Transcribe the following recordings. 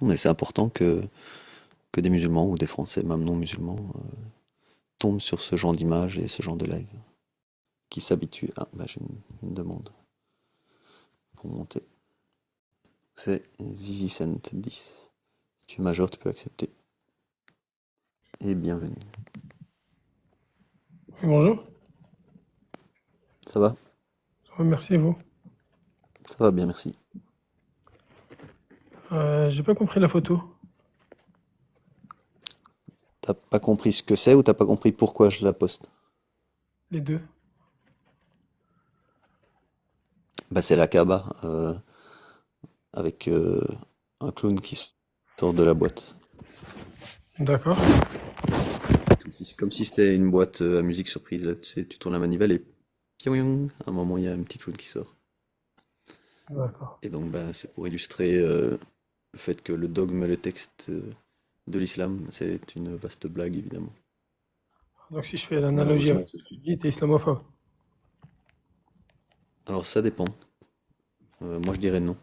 Mais c'est important que des musulmans ou des Français, même non musulmans, tombent sur ce genre d'image et ce genre de live. Qui s'habituent. Ah, bah j'ai une demande pour monter. C'est ZZCent 10. Si tu es majeur, tu peux accepter. Et bienvenue. Bonjour, Ça va? ça va, merci et vous. Ça va bien, merci. J'ai pas compris la photo, T'as pas compris ce que c'est ou t'as pas compris pourquoi je la poste? les deux. Bah c'est la Kaaba, avec un clown qui sort de la boîte. D'accord, Comme si c'était une boîte à musique surprise, là, tu sais, tu tournes la manivelle et piouing, à un moment il y a un petit clown qui sort. d'accord. Et donc bah, c'est pour illustrer le fait que le dogme, le texte de l'islam, c'est une vaste blague évidemment. Donc si je fais l'analogie avec Malheureusement. ce que tu dis, t'es islamophobe. Alors ça dépend. Moi je dirais non.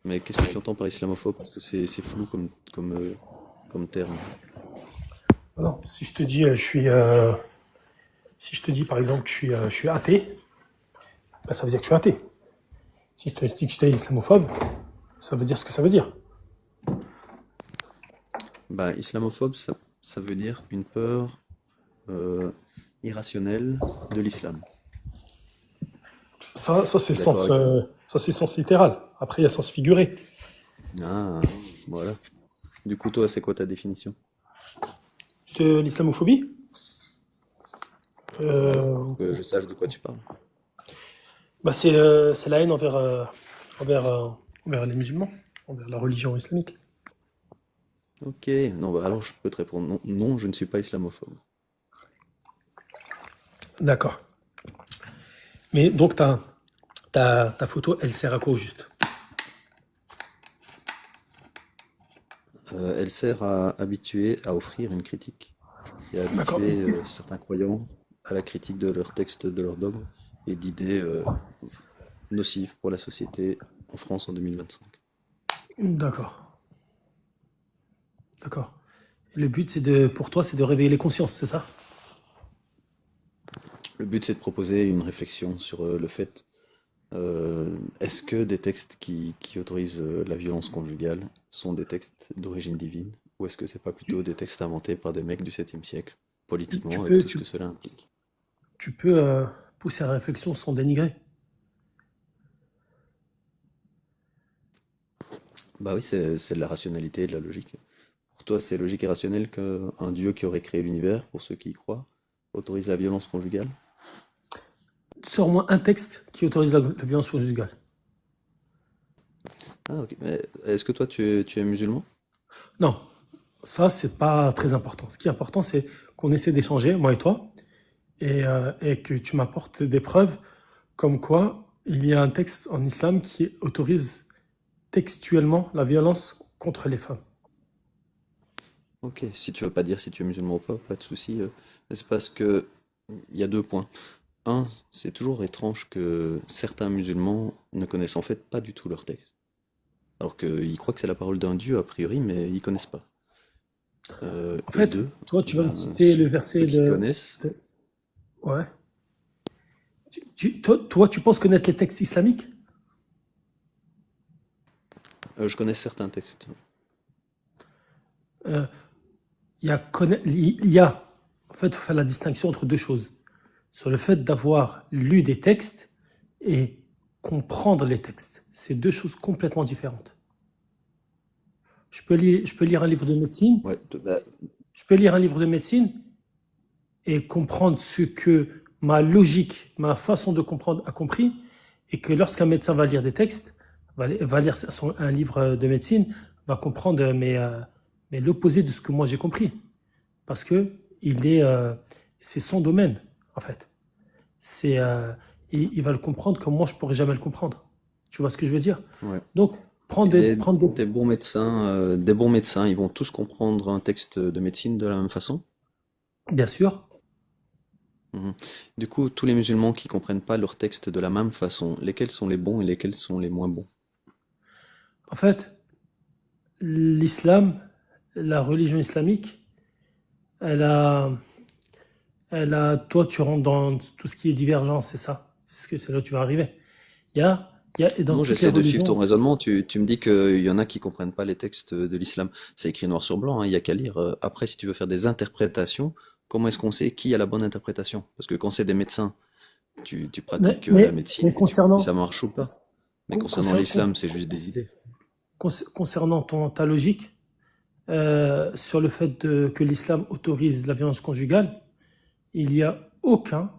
Mais qu'est-ce que tu entends par islamophobe? Parce que c'est flou comme terme. Non, si je te dis, si je te dis par exemple que je suis athée, ben, ça veut dire que je suis athée. Si je te dis que je suis islamophobe, ça veut dire ce que ça veut dire. Bah, islamophobe, ça veut dire une peur euh, irrationnelle de l'islam. Ça c'est T'es d'accord avec ça? ça c'est sens littéral. Après il y a sens figuré. Ah, voilà. Du coup, toi, c'est quoi ta définition? De l'islamophobie, Ouais, pour euh, que je sache de quoi tu parles. bah c'est la haine envers, envers les musulmans, envers la religion islamique. Ok, non, bah alors je peux te répondre non, non, je ne suis pas islamophobe. D'accord. Mais donc ta photo, elle sert à quoi au juste? Elle sert à habituer, à offrir une critique et à D'accord. habituer certains croyants à la critique de leurs textes, de leurs dogmes et d'idées nocives pour la société en France en 2025. D'accord. D'accord. Le but, c'est de, pour toi, c'est de réveiller les consciences, c'est ça? Le but, c'est de proposer une réflexion sur le fait, est-ce que des textes qui autorisent la violence conjugale sont des textes d'origine divine, ou est-ce que c'est pas plutôt des textes inventés par des mecs du 7e siècle, Tu politiquement, avec peux, tout ce que cela implique? tu peux pousser la réflexion sans dénigrer. Bah oui, c'est de la rationalité et de la logique. Pour toi, c'est logique et rationnel qu'un dieu qui aurait créé l'univers, pour ceux qui y croient, autorise la violence conjugale? Sors-moi un texte qui autorise la violence conjugale. Ah ok, mais est-ce que toi tu es musulman? Non, ça, c'est pas très important. Ce qui est important, c'est qu'on essaie d'échanger, moi et toi, et que tu m'apportes des preuves comme quoi il y a un texte en islam qui autorise textuellement la violence contre les femmes. Ok, si tu veux pas dire si tu es musulman ou pas de souci. Mais c'est parce que il y a deux points. Un, c'est toujours étrange que certains musulmans ne connaissent en fait pas du tout leur texte. Alors qu'ils croient que c'est la parole d'un dieu a priori, mais ils connaissent pas. En Et fait, deux, toi, tu vas me ben, citer le verset ceux qui connaissent, de- ouais. Toi, tu penses connaître les textes islamiques? je connais certains textes. Euh, il y a, en fait, il faut faire la distinction entre deux choses. Sur le fait d'avoir lu des textes et comprendre les textes. C'est deux choses complètement différentes. Je peux lire un livre de médecine, Ouais, bah, je peux lire un livre de médecine et comprendre ce que ma logique, ma façon de comprendre a compris, et que lorsqu'un médecin va lire des textes, va lire un livre de médecine, va comprendre mais l'opposé de ce que moi j'ai compris. Parce que c'est son domaine, en fait. C'est, il va le comprendre comme moi je pourrais jamais le comprendre. Tu vois ce que je veux dire? ouais. Donc, Et prendre des... des bons médecins, ils vont tous comprendre un texte de médecine de la même façon? Bien sûr, Mhm. Du coup, tous les musulmans qui comprennent pas leur texte de la même façon, lesquels sont les bons et lesquels sont les moins bons? en fait, l'islam, la religion islamique, elle a, toi, tu rentres dans tout ce qui est divergence, c'est ça. C'est là où tu vas arriver. Et dans Non, toutes les j'essaie de suivre ton religions, raisonnement. Tu me dis qu'il y en a qui comprennent pas les textes de l'islam. C'est écrit noir sur blanc, hein, il y a qu'à lire. Après, si tu veux faire des interprétations, comment est-ce qu'on sait qui a la bonne interprétation? Parce que quand c'est des médecins, tu mais, pratiques la mais, médecine mais et tu vois si ça concernant, marche ou pas. Mais con- concernant concer- con- l'islam, c'est juste des idées. concernant ta logique, sur le fait que l'islam autorise la violence conjugale, il n'y a aucun,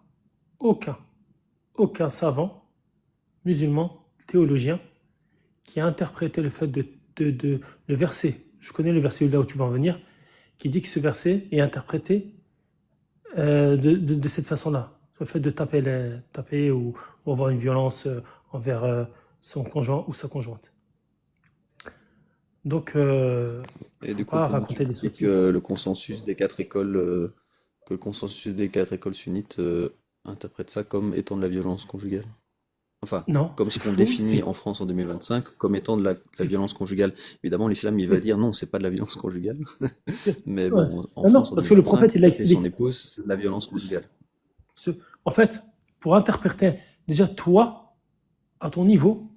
aucun savant, musulman, théologien, qui a interprété le fait le verset. Je connais le verset là où tu vas en venir, qui dit que ce verset est interprété de cette façon-là. Le fait de taper ou avoir une violence envers son conjoint ou sa conjointe. Donc, Et faut du coup, pas comment tu raconter des expliques sottises. que le consensus des quatre écoles sunnites interprète ça comme étant de la violence conjugale? Enfin, Non, comme ce c'est qu'on fou, définit en France en 2025 comme étant de la c'est- violence conjugale. Évidemment, l'islam, il va dire non, c'est pas de la violence conjugale. Mais ouais, bon, en non, non, France en parce que le 2025, prophète, il l'a taper son expliqué. épouse, c'est de la violence conjugale. Ce- En fait, pour interpréter, déjà toi, à ton niveau,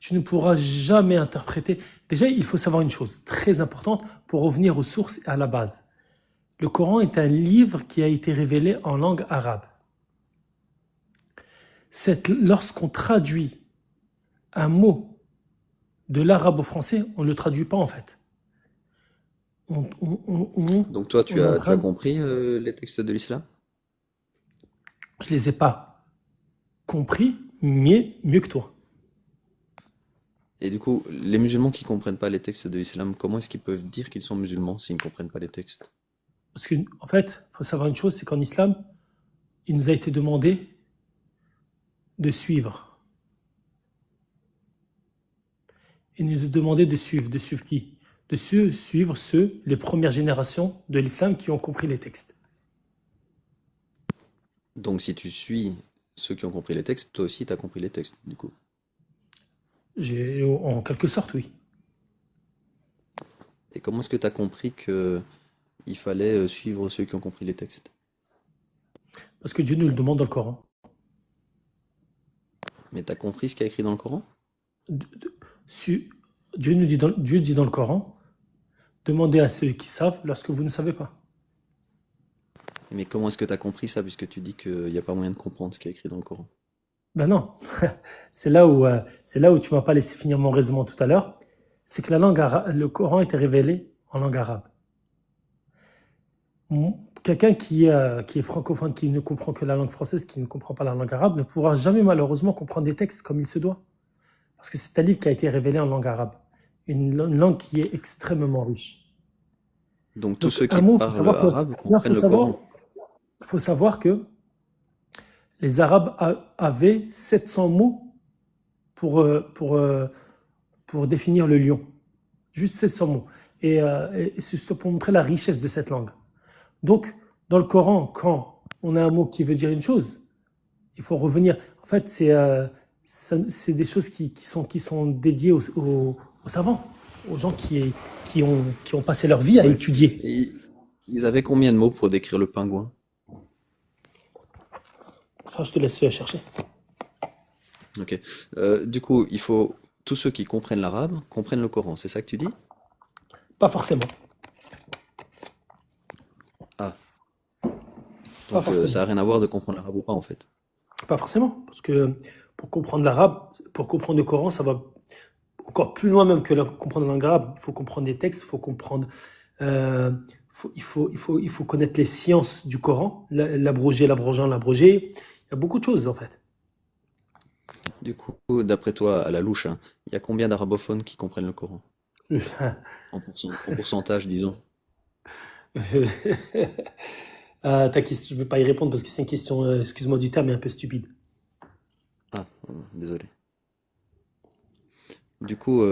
tu ne pourras jamais interpréter. Déjà, il faut savoir une chose très importante pour revenir aux sources et à la base. Le Coran est un livre qui a été révélé en langue arabe. Lorsqu'on traduit un mot de l'arabe au français, on ne le traduit pas en fait. On, on, on, on- Donc toi, on est en tu as train. compris les textes de l'islam? Je les ai pas compris, mais mieux que toi. Et du coup, les musulmans qui comprennent pas les textes de l'islam, comment est-ce qu'ils peuvent dire qu'ils sont musulmans s'ils ne comprennent pas les textes? Parce qu'en en fait, il faut savoir une chose, c'est qu'en islam, il nous a été demandé de suivre. Il nous a demandé de suivre qui? Suivre ceux, les premières générations de l'islam qui ont compris les textes. Donc si tu suis ceux qui ont compris les textes, toi aussi tu as compris les textes, du coup. En quelque sorte, oui. Et comment est-ce que tu as compris que il fallait suivre ceux qui ont compris les textes? Parce que Dieu nous le demande dans le Coran. Mais tu as compris ce qu'il y a écrit dans le Coran? De- de- su- Dieu dit dans le Coran, demandez à ceux qui savent lorsque vous ne savez pas. Mais comment est-ce que tu as compris ça, puisque tu dis qu'il n'y a pas moyen de comprendre ce qui est écrit dans le Coran? Ben non, c'est là où tu m'as pas laissé finir mon raisonnement tout à l'heure. C'est que le Coran était révélé en langue arabe. Quelqu'un qui est francophone, qui ne comprend que la langue française, qui ne comprend pas la langue arabe, ne pourra jamais malheureusement comprendre des textes comme il se doit. Parce que c'est un livre qui a été révélé en langue arabe. Une langue qui est extrêmement riche. Donc tous Donc ceux qui un mot, il faut parlent savoir que, arabe non, comprennent le Coran. faut savoir que les Arabes avaient 700 mots pour, euh, pour, euh, pour définir le lion. Juste 700 mots. Et c'est pour montrer la richesse de cette langue. Donc, dans le Coran, quand on a un mot qui veut dire une chose, il faut revenir. En fait, c'est des choses qui sont dédiées aux savants, aux gens qui ont passé leur vie à Ouais. étudier. Et ils avaient combien de mots pour décrire le pingouin? Ça, je te laisse chercher. Ok. Du coup, il faut tous ceux qui comprennent l'arabe comprennent le Coran, c'est ça que tu dis? Pas forcément. Ah, Pas donc forcément. ça a rien à voir de comprendre l'arabe ou pas en fait. Pas forcément. Parce que pour comprendre l'arabe, pour comprendre le Coran, ça va encore plus loin même que comprendre la langue arabe. Il faut comprendre les textes, il faut comprendre. euh, il faut connaître les sciences du Coran, l'abrogé, l'abrogant, l'abrogé. Il y a beaucoup de choses en fait. Du coup, d'après toi, à la louche, hein, il y a combien d'arabophones qui comprennent le Coran? En pourcentage, disons. Ta question, je ne vais pas y répondre parce que c'est une question, excuse-moi du terme, mais un peu stupide. Ah, désolé. Du coup,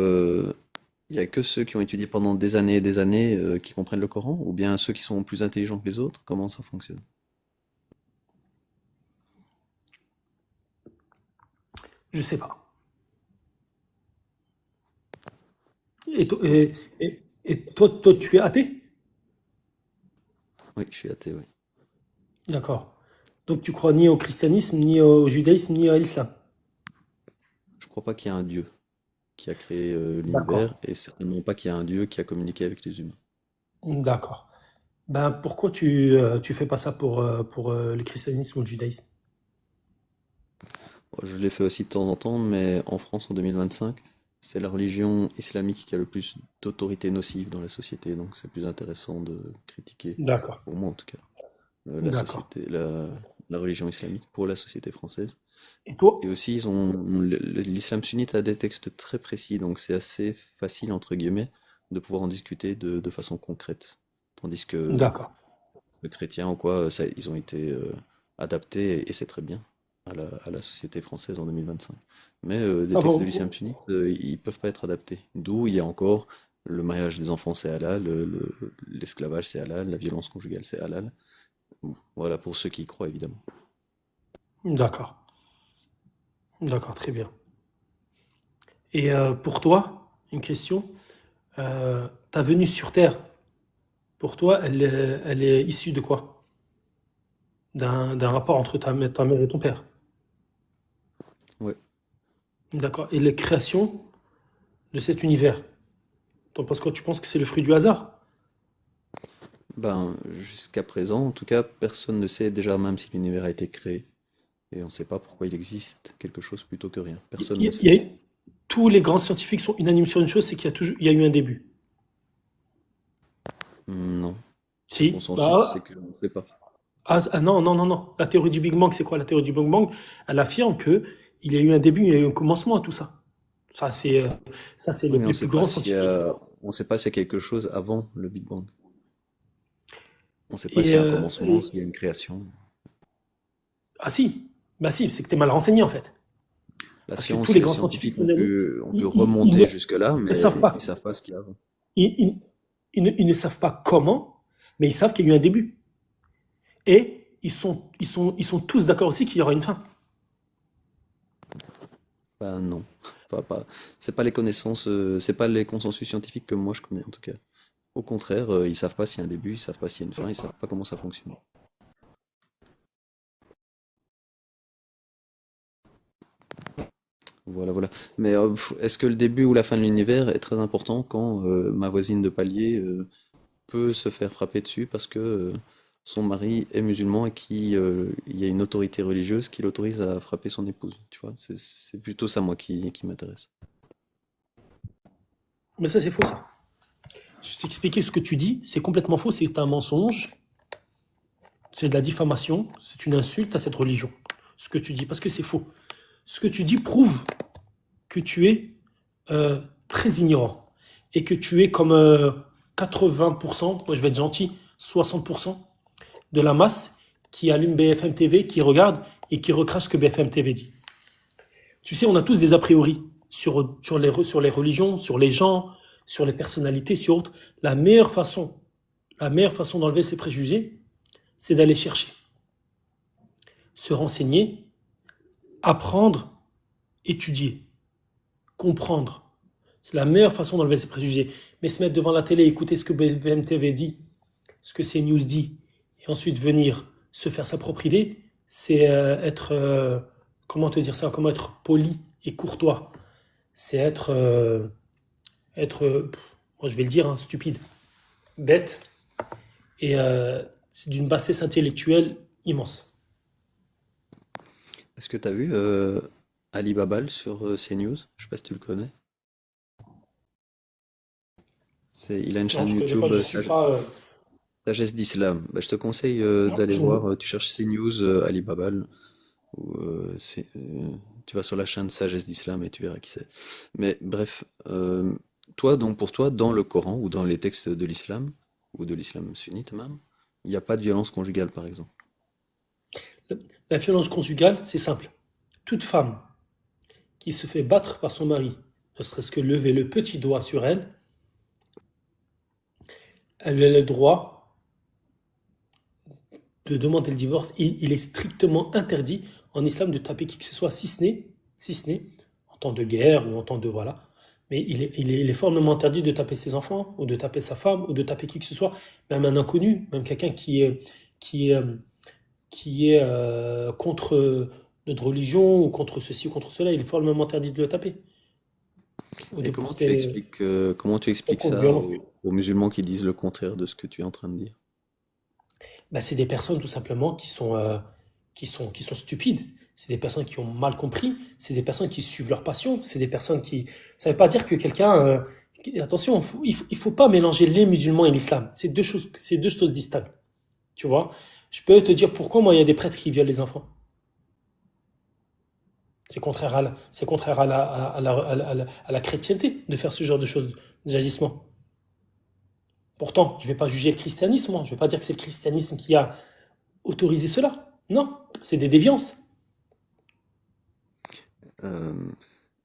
il y a que ceux qui ont étudié pendant des années et des années qui comprennent le Coran, ou bien ceux qui sont plus intelligents que les autres? Comment ça fonctionne? Je sais pas. Et, to- Ok. et toi, tu es athée? Oui, je suis athée, oui. D'accord. Donc tu crois ni au christianisme, ni au judaïsme, ni à l'islam. Je crois pas qu'il y a un Dieu qui a créé D'accord. l'univers et certainement pas qu'il y a un Dieu qui a communiqué avec les humains. D'accord. Ben, pourquoi tu fais pas ça pour le christianisme ou le judaïsme? Bon, je l'ai fait aussi de temps en temps, mais en France en 2025, c'est la religion islamique qui a le plus d'autorité nocive dans la société, donc c'est plus intéressant de critiquer, D'accord. pour moi en tout cas, la D'accord. société, la religion islamique pour la société française. Et toi? Et aussi, l'islam sunnite a des textes très précis, donc c'est assez facile, entre guillemets, de pouvoir en discuter de façon concrète. Tandis que D'accord. le chrétien ou quoi, ça, ils ont été adaptés et c'est très bien à la société française en 2025. Mais des Ça va. textes de l'islam sunnite, ils peuvent pas être adaptés. D'où il y a encore le mariage des enfants, c'est halal, l'esclavage, c'est halal, la violence conjugale, c'est halal. Bon, voilà, pour ceux qui y croient, évidemment. D'accord. D'accord, très bien. Et pour toi, une question. Ta venue sur Terre, pour toi, elle est issue de quoi? D'un rapport entre ta mère et ton père. Ouais. D'accord. Et la création de cet univers. T'en penses quoi? Tu penses que c'est le fruit du hasard? Ben, jusqu'à présent, en tout cas, personne ne sait déjà même si l'univers a été créé. Et on ne sait pas pourquoi il existe quelque chose plutôt que rien. Il Personne ne y- sait. il y a- Tous les grands scientifiques sont unanimes sur une chose, c'est qu'il y a toujours, il y a eu un début. Non. Le Si. consensus, c'est Bah, qu'on ne sait pas. non, non, non, non. La théorie du Big Bang, c'est quoi? La théorie du Big Bang, elle affirme que il y a eu un début, il y a eu un commencement à tout ça. Ça, c'est euh, ça, c'est Oui, mais on les ne plus sait pas grands s'il y scientifiques. a, on sait pas s'il y a quelque chose avant le Big Bang. On ne sait pas Et, s'il y a un commencement, s'il y a une création. ah si, bah si, c'est que t'es mal renseigné en fait. La Parce que tous science les et les grands scientifiques scientifiques sont unanimes. ont pu Ils remonter jusque-là, ne savent mais ils pas. savent pas ce qu'il y a avant. Ils, ils- ils ne savent pas comment, mais ils savent qu'il y a eu un début. Et ils sont tous d'accord aussi qu'il y aura une fin. Ben non. Pas. C'est pas les connaissances, c'est pas les consensus scientifiques que moi je connais en tout cas. Au contraire, ils savent pas s'il y a un début, ils savent pas s'il y a une fin, ils savent pas comment ça fonctionne. Voilà, voilà. Mais est-ce que le début ou la fin de l'univers est très important quand ma voisine de palier peut se faire frapper dessus parce que son mari est musulman et il y a une autorité religieuse qui l'autorise à frapper son épouse, tu vois? C'est plutôt ça, moi, qui m'intéresse. Mais ça, c'est faux, ça. Je t'ai expliqué ce que tu dis, c'est complètement faux, c'est un mensonge, c'est de la diffamation, c'est une insulte à cette religion. Ce que tu dis, parce que c'est faux. Ce que tu dis prouve que tu es très ignorant et que tu es comme 80%, moi je vais être gentil, 60% de la masse qui allume BFM TV, qui regarde et qui recrache ce que BFM TV dit. Tu sais, on a tous des a priori sur les religions, sur les gens, sur les personnalités, sur autres. La meilleure façon d'enlever ces préjugés, c'est d'aller chercher, se renseigner, apprendre, étudier, comprendre. C'est la meilleure façon d'enlever ces préjugés. Mais se mettre devant la télé, écouter ce que BFM TV dit, ce que CNews dit, et ensuite venir se faire sa propre idée, c'est être, comment te dire ça, comment être poli et courtois. C'est être, moi je vais le dire, hein, stupide, bête, et c'est d'une bassesse intellectuelle immense. Est-ce que tu as vu Ali Babal sur CNews? Je sais pas si tu le connais. Il a une Non, chaîne je connais pas, YouTube je suis pas. Sagesse d'Islam. Bah, je te conseille Non, d'aller voir, tu cherches CNews Ali Babal, ou tu vas sur la chaîne Sagesse d'Islam et tu verras qui c'est. Mais bref, toi, donc pour toi, dans le Coran ou dans les textes de l'islam, ou de l'islam sunnite même, il n'y a pas de violence conjugale par exemple. La violence conjugale, c'est simple. Toute femme qui se fait battre par son mari, ne serait-ce que lever le petit doigt sur elle, elle a le droit de demander le divorce. Il est strictement interdit en islam de taper qui que ce soit, si ce n'est en temps de guerre ou en temps de voilà. Mais il est formellement interdit de taper ses enfants, ou de taper sa femme, ou de taper qui que ce soit, même un inconnu, même quelqu'un qui est, qui est contre notre religion, ou contre ceci, ou contre cela, il est formellement interdit de le taper, ou Et de porter comment tu expliques quelconque ça violence. aux musulmans qui disent le contraire de ce que tu es en train de dire? Bah, c'est des personnes tout simplement qui sont stupides. C'est des personnes qui ont mal compris. C'est des personnes qui suivent leur passion. C'est des personnes qui. Ça ne veut pas dire que quelqu'un. Attention, il faut pas mélanger les musulmans et l'islam. C'est deux choses distinctes. Tu vois? Je peux te dire pourquoi moi il y a des prêtres qui violent les enfants. C'est contraire à la chrétienté de faire ce genre de choses, d'agissements. Pourtant, je ne vais pas juger le christianisme, moi. Je ne vais pas dire que c'est le christianisme qui a autorisé cela. Non, c'est des déviances. Euh,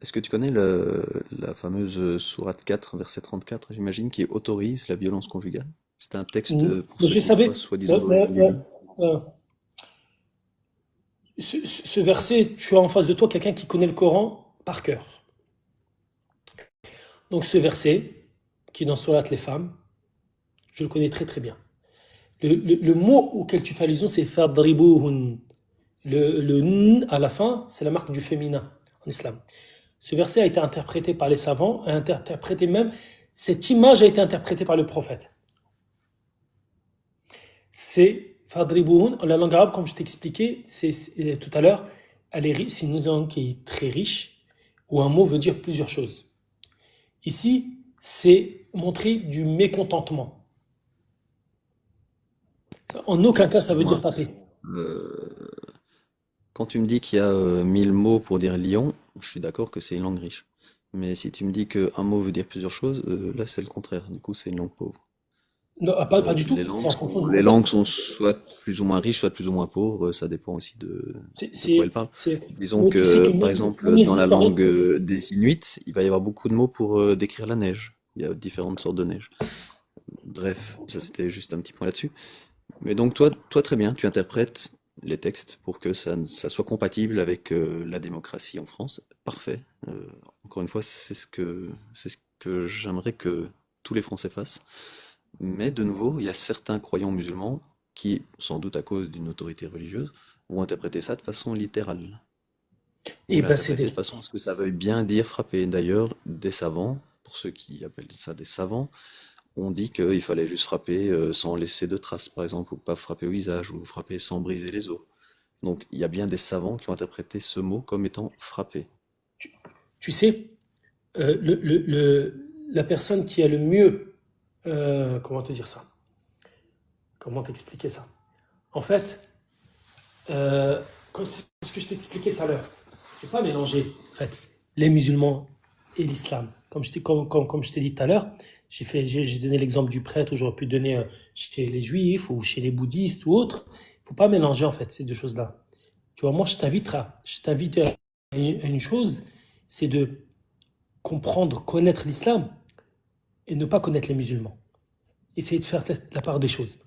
Est-ce que tu connais la fameuse sourate 4, verset 34, j'imagine, qui autorise la violence conjugale? C'est un texte pour Mais ceux je qui n'ont pas savais, soi-disant d'origine euh, biblique. euh, ce verset, tu as en face de toi quelqu'un qui connaît le Coran par cœur. Donc ce verset, qui est dans Sourate les femmes, je le connais très très bien. Le mot auquel tu fais allusion, c'est fadribuhun. Le n à la fin, c'est la marque du féminin en islam. Ce verset a été interprété par les savants, cette image a été interprétée par le prophète. C'est fadribuhun, la langue arabe, comme je t'ai expliqué, tout à l'heure, c'est une langue qui est très riche, où un mot veut dire plusieurs choses. Ici, c'est montrer du mécontentement. En aucun cas, ça veut dire Excuse-moi, taper. euh, quand tu me dis qu'il y a 1000 mots pour dire lion, je suis d'accord que c'est une langue riche. Mais si tu me dis qu'un mot veut dire plusieurs choses, là c'est le contraire. Du coup, c'est une langue pauvre. Non, pas du tout, c'est en fonction du Les langues contexte. sont soit plus ou moins riches, soit plus ou moins pauvres. Ça dépend aussi C'est, de quoi elles c'est, parlent. Disons mais tu sais que, que par même exemple, les dans la historiens. langue des Inuits, il va y avoir beaucoup de mots pour décrire la neige. Il y a différentes sortes de neige. Bref, ça c'était juste un petit point là-dessus. Mais donc toi très bien, tu interprètes les textes pour que ça soit compatible avec la démocratie en France. Parfait. Encore une fois, c'est ce que j'aimerais que tous les Français fassent. Mais de nouveau, il y a certains croyants musulmans qui, sans doute à cause d'une autorité religieuse, vont interpréter ça de façon littérale. Vont Et ben c'est l'interpréter de des. façon à ce que ça veuille bien dire frapper. D'ailleurs, des savants, pour ceux qui appellent ça des savants, ont dit qu'il fallait juste frapper sans laisser de traces, par exemple, ou pas frapper au visage, ou frapper sans briser les os. Donc il y a bien des savants qui ont interprété ce mot comme étant frapper. Tu sais, la personne qui a le mieux. Comment te dire ça? Comment t'expliquer ça? En fait, comme c'est ce que je t'ai expliqué tout à l'heure, il ne faut pas mélanger en fait, les musulmans et l'islam. Comme je t'ai dit tout à l'heure, j'ai donné l'exemple du prêtre, ou j'aurais pu donner chez les juifs ou chez les bouddhistes ou autres. Il ne faut pas mélanger en fait ces deux choses-là. Tu vois, moi, je t'invite à une chose, c'est de comprendre, connaître l'islam et ne pas connaître les musulmans. Essayer de faire la part des choses.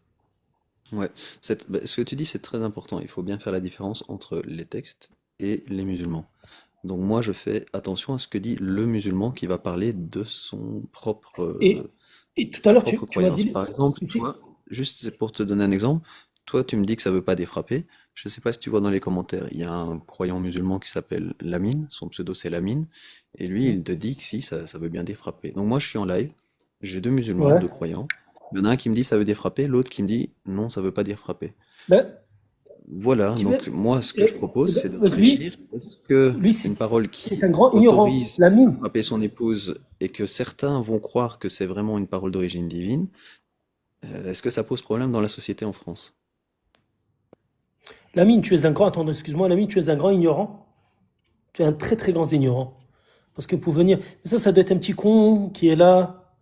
Ouais, ce que tu dis, c'est très important. Il faut bien faire la différence entre les textes et les musulmans. Donc moi, je fais attention à ce que dit le musulman qui va parler de son propre, Et tout à sa l'heure, propre tu m'as croyance. dit, Par exemple, tu sais, toi, juste pour te donner un exemple, toi, tu me dis que ça veut pas défrapper. Je sais pas si tu vois dans les commentaires, il y a un croyant musulman qui s'appelle Lamine, son pseudo c'est Lamine, et lui, il te dit que si, ça veut bien défrapper. Donc moi, je suis en live, j'ai deux musulmans, ouais, deux croyants. Il y en a un qui me dit ça veut défrapper, l'autre qui me dit non, ça veut pas défrapper. ben, Voilà, tu vois, donc moi, ce que je et propose, ben, c'est de donc lui, réfléchir. Est-ce que lui c'est une parole c'est qui un grand ignorant, autorise la à mine. frapper son épouse et que certains vont croire que c'est vraiment une parole d'origine divine, est-ce que ça pose problème dans la société en France? La mine, tu es un grand, attends, excuse-moi, la mine, tu es un grand ignorant. Tu es un très très grand ignorant. Parce que pour venir, ça doit être un petit con qui est là,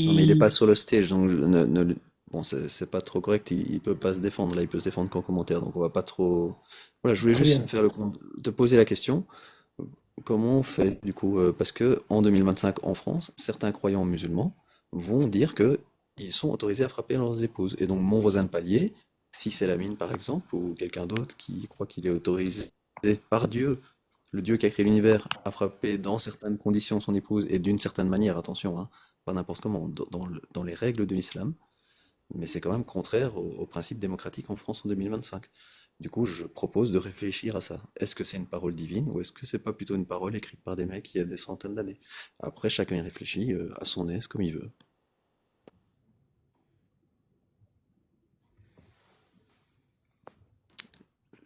Non, mais il est pas qui. sur le stage, donc bon, c'est pas trop correct. Il peut pas se défendre là, il peut se défendre qu'en commentaire, donc on va pas trop. Voilà, je voulais Très juste bien. faire te poser la question. Comment on fait du coup? Parce que en 2025 en France, certains croyants musulmans vont dire que ils sont autorisés à frapper leurs épouses. Et donc mon voisin de palier, si c'est la mine par exemple, ou quelqu'un d'autre qui croit qu'il est autorisé par Dieu Le Dieu qui a créé l'univers a frappé dans certaines conditions son épouse et d'une certaine manière, attention, hein, pas n'importe comment, dans les règles de l'islam, mais c'est quand même contraire au principe démocratique en France en 2025. Du coup, je propose de réfléchir à ça. Est-ce que c'est une parole divine ou est-ce que c'est pas plutôt une parole écrite par des mecs il y a des centaines d'années? Après, chacun y réfléchit à son aise comme il veut.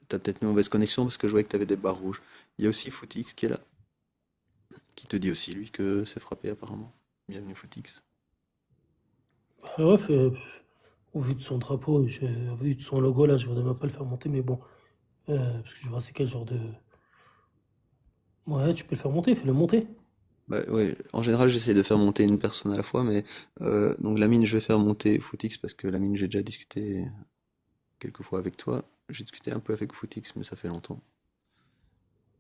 T'as peut-être une mauvaise connexion parce que je voyais que t'avais des barres rouges. Il y a aussi Footix qui est là, qui te dit aussi lui que c'est frappé apparemment. Bienvenue Footix. Ah ouais, au vu de son drapeau, au vu de son logo, là, je voudrais même pas le faire monter, mais bon. Parce que je vois c'est quel genre de. Ouais, tu peux le faire monter, fais-le monter. Bah ouais, en général j'essaie de faire monter une personne à la fois, mais donc Lamine je vais faire monter Footix parce que Lamine j'ai déjà discuté quelques fois avec toi. J'ai discuté un peu avec Footix mais ça fait longtemps.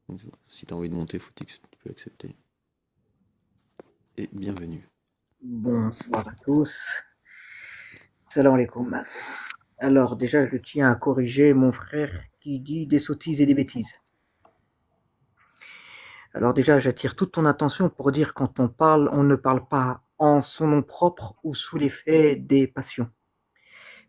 Donc, si t'as envie de monter Footix, tu peux accepter. Et bienvenue. Bonsoir à tous. Salam alaikum. Alors déjà, je tiens à corriger mon frère qui dit des sottises et des bêtises. Alors déjà, j'attire toute ton attention pour dire quand on parle, on ne parle pas en son nom propre ou sous l'effet des passions.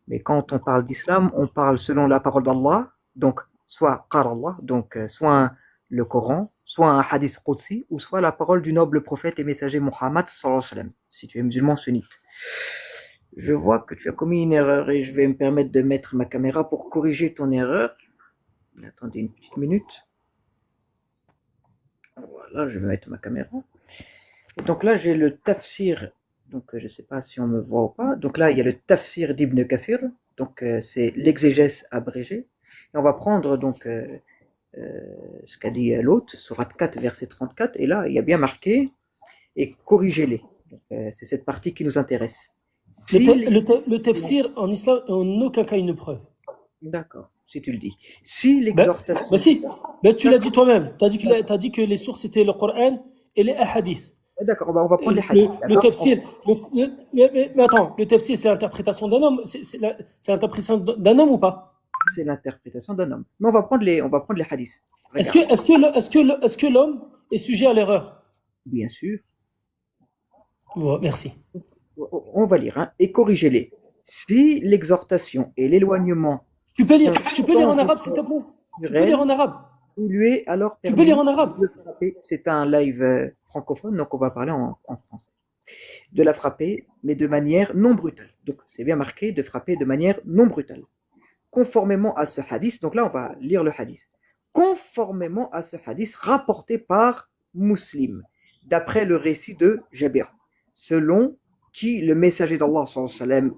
Mais quand on parle d'islam, on parle selon la parole d'Allah, donc soit Qara Allah, donc soit le Coran, soit un hadith Qudsi, ou soit la parole du noble prophète et messager Muhammad sallallahu alayhi wa sallam, si tu es musulman sunnite. Je vois que tu as commis une erreur et je vais me permettre de mettre ma caméra pour corriger ton erreur. Attendez une petite minute. Voilà, je vais mettre ma caméra. Et donc là, j'ai le tafsir. Donc je ne sais pas si on me voit ou pas. Donc là, il y a le tafsir d'Ibn Kathir. Donc c'est l'exégèse abrégée. Et on va prendre donc ce qu'a dit l'hôte, Surat 4, verset 34. Et là, il y a bien marqué et corrigez-les. C'est cette partie qui nous intéresse. Le tafsir en islam, en aucun cas une preuve. D'accord, si tu le dis. Si Ben, l'exhortation. ben si, ben tu l'as dit toi-même. Tu as dit que les sources étaient le Coran et les hadiths. D'accord, on va prendre les hadiths. Le tafsir, mais attends, le tafsir c'est l'interprétation d'un homme. C'est l'interprétation d'un homme ou pas? C'est l'interprétation d'un homme. Mais on va prendre les hadiths. Est-ce que l'homme est sujet à l'erreur? Bien sûr. Ouais, merci. On va lire, hein, et corrigez-les. Si l'exhortation et l'éloignement. Tu peux lire en arabe, s'il te plaît? Tu peux lire en arabe? Il lui est alors permis. Tu peux lire en arabe? De frapper. C'est un live francophone, donc on va parler en français. De la frapper, mais de manière non brutale. Donc c'est bien marqué de frapper de manière non brutale. Conformément à ce hadith, donc là on va lire le hadith. Conformément à ce hadith rapporté par Muslim, d'après le récit de Jabir, selon qui le messager d'Allah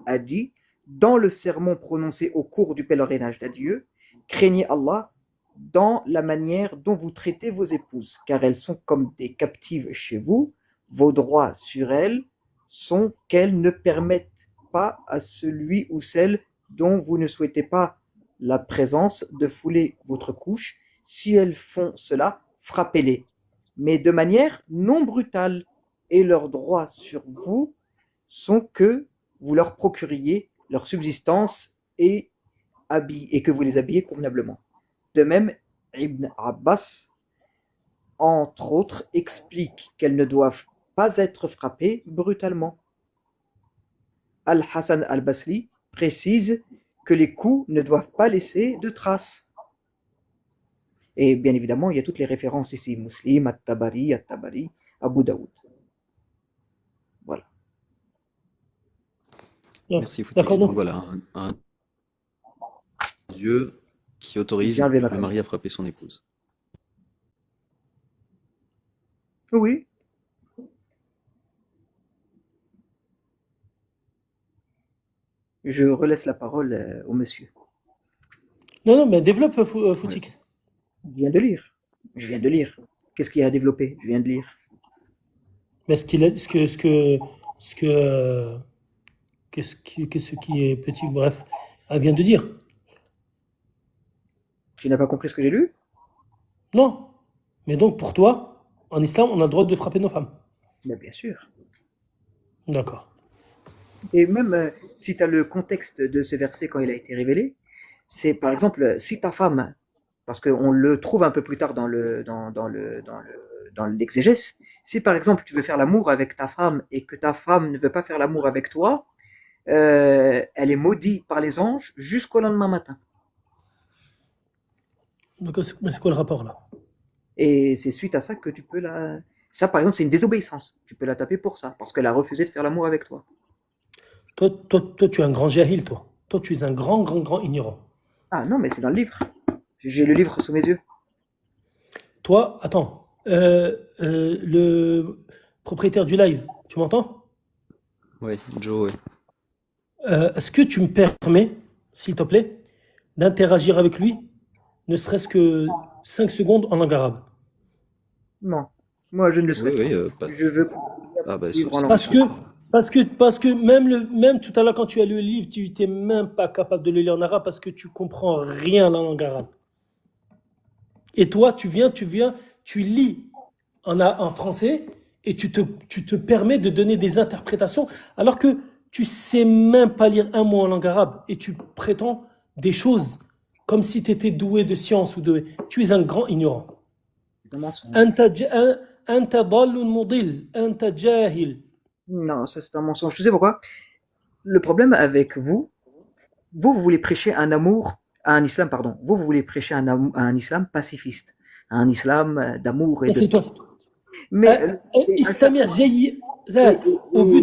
a dit dans le sermon prononcé au cours du pèlerinage d'adieu, craignez Allah dans la manière dont vous traitez vos épouses, car elles sont comme des captives chez vous, vos droits sur elles sont qu'elles ne permettent pas à celui ou celle dont vous ne souhaitez pas la présence de fouler votre couche. Si elles font cela, frappez-les, mais de manière non brutale, et leurs droits sur vous sont que vous leur procuriez leur subsistance et que vous les habillez convenablement. De même, Ibn Abbas, entre autres, explique qu'elles ne doivent pas être frappées brutalement. Al-Hassan al-Basri précise que les coups ne doivent pas laisser de traces. Et bien évidemment, il y a toutes les références ici, Muslim, At-Tabari, Abu Daoud. Voilà. Merci Footix. Donc voilà, un Dieu qui autorise le mari à frapper son épouse. Oui. Je relaisse la parole au monsieur. Non, mais développe Footix. Je viens de lire. Qu'est-ce qu'il y a à développer? Je viens de lire. Mais ce qui est petit, bref, elle vient de dire. Tu n'as pas compris ce que j'ai lu? Non. Mais donc pour toi, en islam, on a le droit de frapper nos femmes? Mais bien sûr. D'accord. Et même si tu as le contexte de ce verset quand il a été révélé, c'est par exemple, si ta femme parce qu'on le trouve un peu plus tard dans l'exégèse. Si par exemple tu veux faire l'amour avec ta femme et que ta femme ne veut pas faire l'amour avec toi, elle est maudite par les anges jusqu'au lendemain matin. Donc, mais c'est quoi le rapport là? Et c'est suite à ça que tu peux la... Ça, par exemple, c'est une désobéissance. Tu peux la taper pour ça, parce qu'elle a refusé de faire l'amour avec toi. Toi, tu es un grand jahil, toi. Toi, tu es un grand ignorant. Ah non, mais c'est dans le livre. J'ai le livre sous mes yeux. Toi, attends, le propriétaire du live, tu m'entends? Ouais, Joe, ouais. Est-ce que tu me permets, s'il te plaît, d'interagir avec lui, ne serait-ce que 5 secondes en langue arabe? Non, moi je ne le Oui, souhaite oui, pas. Je veux Ah bah, vivre en langue. Parce que, parce que même tout à l'heure, quand tu as lu le livre, tu n'étais même pas capable de le lire en arabe parce que tu comprends rien à la langue arabe. Et toi, tu lis en français et tu te permets de donner des interprétations alors que tu sais même pas lire un mot en langue arabe et tu prétends des choses comme si tu étais doué de science ou de... Tu es un grand ignorant. C'est un mensonge. أنت ضال مضل أنت جاهل. Non, ça c'est un mensonge. Tu sais pourquoi? Le problème avec vous voulez prêcher un amour, un islam, pardon. Vous voulez prêcher un islam pacifiste, un islam d'amour et C'est toi. de... Mais... Islamia jaillit. et-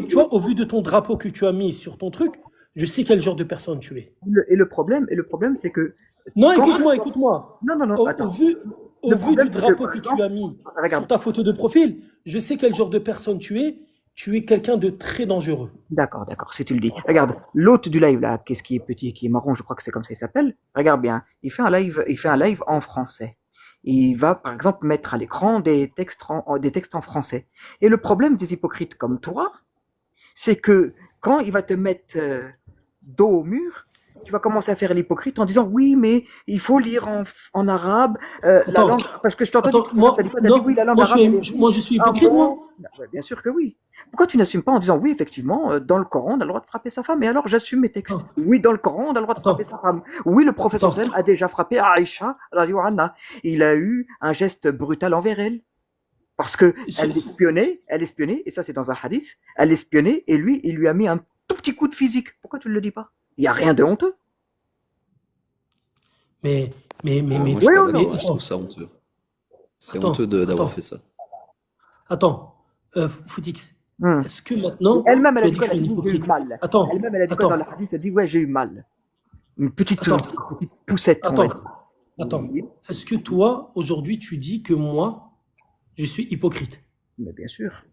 Tu vois, au vu de ton drapeau que tu as mis sur ton truc, je sais quel genre de personne tu es. et le problème, c'est que... Non, quand- écoute-moi. Non, Au attends. vu Le du problème, c'est que, drapeau par que tu exemple, as mis regarde. sur ta photo de profil, je sais quel genre de personne tu es. Tu es quelqu'un de très dangereux. D'accord, si tu le dis. Regarde, l'hôte du live là, qu'est-ce qui est petit, qui est marron, je crois que c'est comme ça il s'appelle. Regarde bien, il fait un live en français. Il va par exemple mettre à l'écran des textes en français. Et le problème des hypocrites comme toi, c'est que quand il va te mettre dos au mur, tu vas commencer à faire l'hypocrite en disant oui, mais il faut lire en arabe la Attends, langue, parce que je t'entends dire, moi, t'as dit non, oui, la langue moi, arabe, elle est moi, riche. je suis Ah hypocrite, bon? moi. Ouais, bien sûr que oui. Pourquoi tu n'assumes pas en disant oui, effectivement, dans le Coran, on a le droit de frapper sa femme, et alors j'assume mes textes. Attends, Oui, dans le Coran, on a le droit de frapper sa femme. Oui, le professeur attends. Sallam a déjà frappé Aïcha, radiallahu anha. Il a eu un geste brutal envers elle. Parce que elle espionnait, et ça c'est dans un hadith, elle espionnait, et lui, il lui a mis un tout petit coup de physique. Pourquoi tu ne le dis pas? Il n'y a rien de honteux. Mais, Moi, je suis Oui pas ou d'accord, non? je trouve ça honteux. C'est attends, honteux d'avoir attends, fait ça. attends. Footix, Hmm. est-ce que maintenant, Elle-même, tu elle a as dit dit que quoi? je Elle suis a un dit j'ai eu hypocrite? mal. Attends, Elle-même, elle a dit quoi dans le attends, hadith? Elle a dit ouais, j'ai eu mal. Une petite attends, poussette, on va dire. attends. Oui, Est-ce que toi, aujourd'hui, tu dis que moi, je suis hypocrite? mais bien sûr,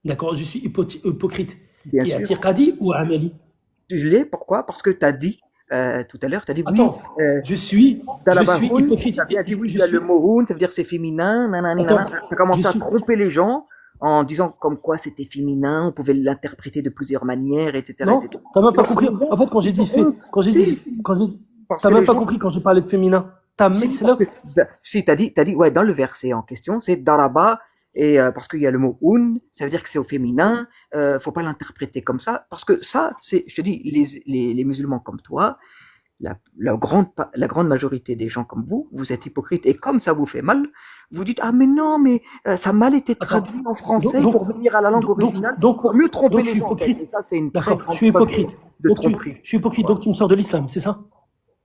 D'accord, je suis hypocrite. bien Et à sûr. Tirkadi ou à Amali? Tu l'es, pourquoi? Parce que tu as dit tout à l'heure, tu as dit oui, Attends, je suis hypocrite. tu as bien dit oui, Je il y a le suis, mot houn, ça veut dire c'est féminin, nanani, attends, nanana. Tu as je commencé à suis, tromper les gens en disant comme quoi c'était féminin, on pouvait l'interpréter de plusieurs manières, etc. non, etc. t'as même Tu pas vois ce que compris. je veux dire? En fait, quand j'ai Ils ont dit fait, honte. Si, parce t'as que même les pas gens... compris quand j'ai parlé de féminin. Si, C'est là, parce que... Si, t'as dit, ouais, dans le verset en question, c'est daraba, et parce qu'il y a le mot un, ça veut dire que c'est au féminin, faut pas l'interpréter comme ça, parce que ça, c'est, je te dis, les musulmans comme toi, la grande majorité des gens comme vous êtes hypocrites, et comme ça vous fait mal, vous dites, ah mais non, mais ça a mal été attends. traduit en français Donc, pour venir à la langue originale, pour mieux tromper donc, je les suis gens, en fait. hypocrite. Et ça, c'est une très D'accord, je grande suis preuve hypocrite. de Donc, tromperie. je suis hypocrite. Donc, tu me sors de l'islam, c'est ça?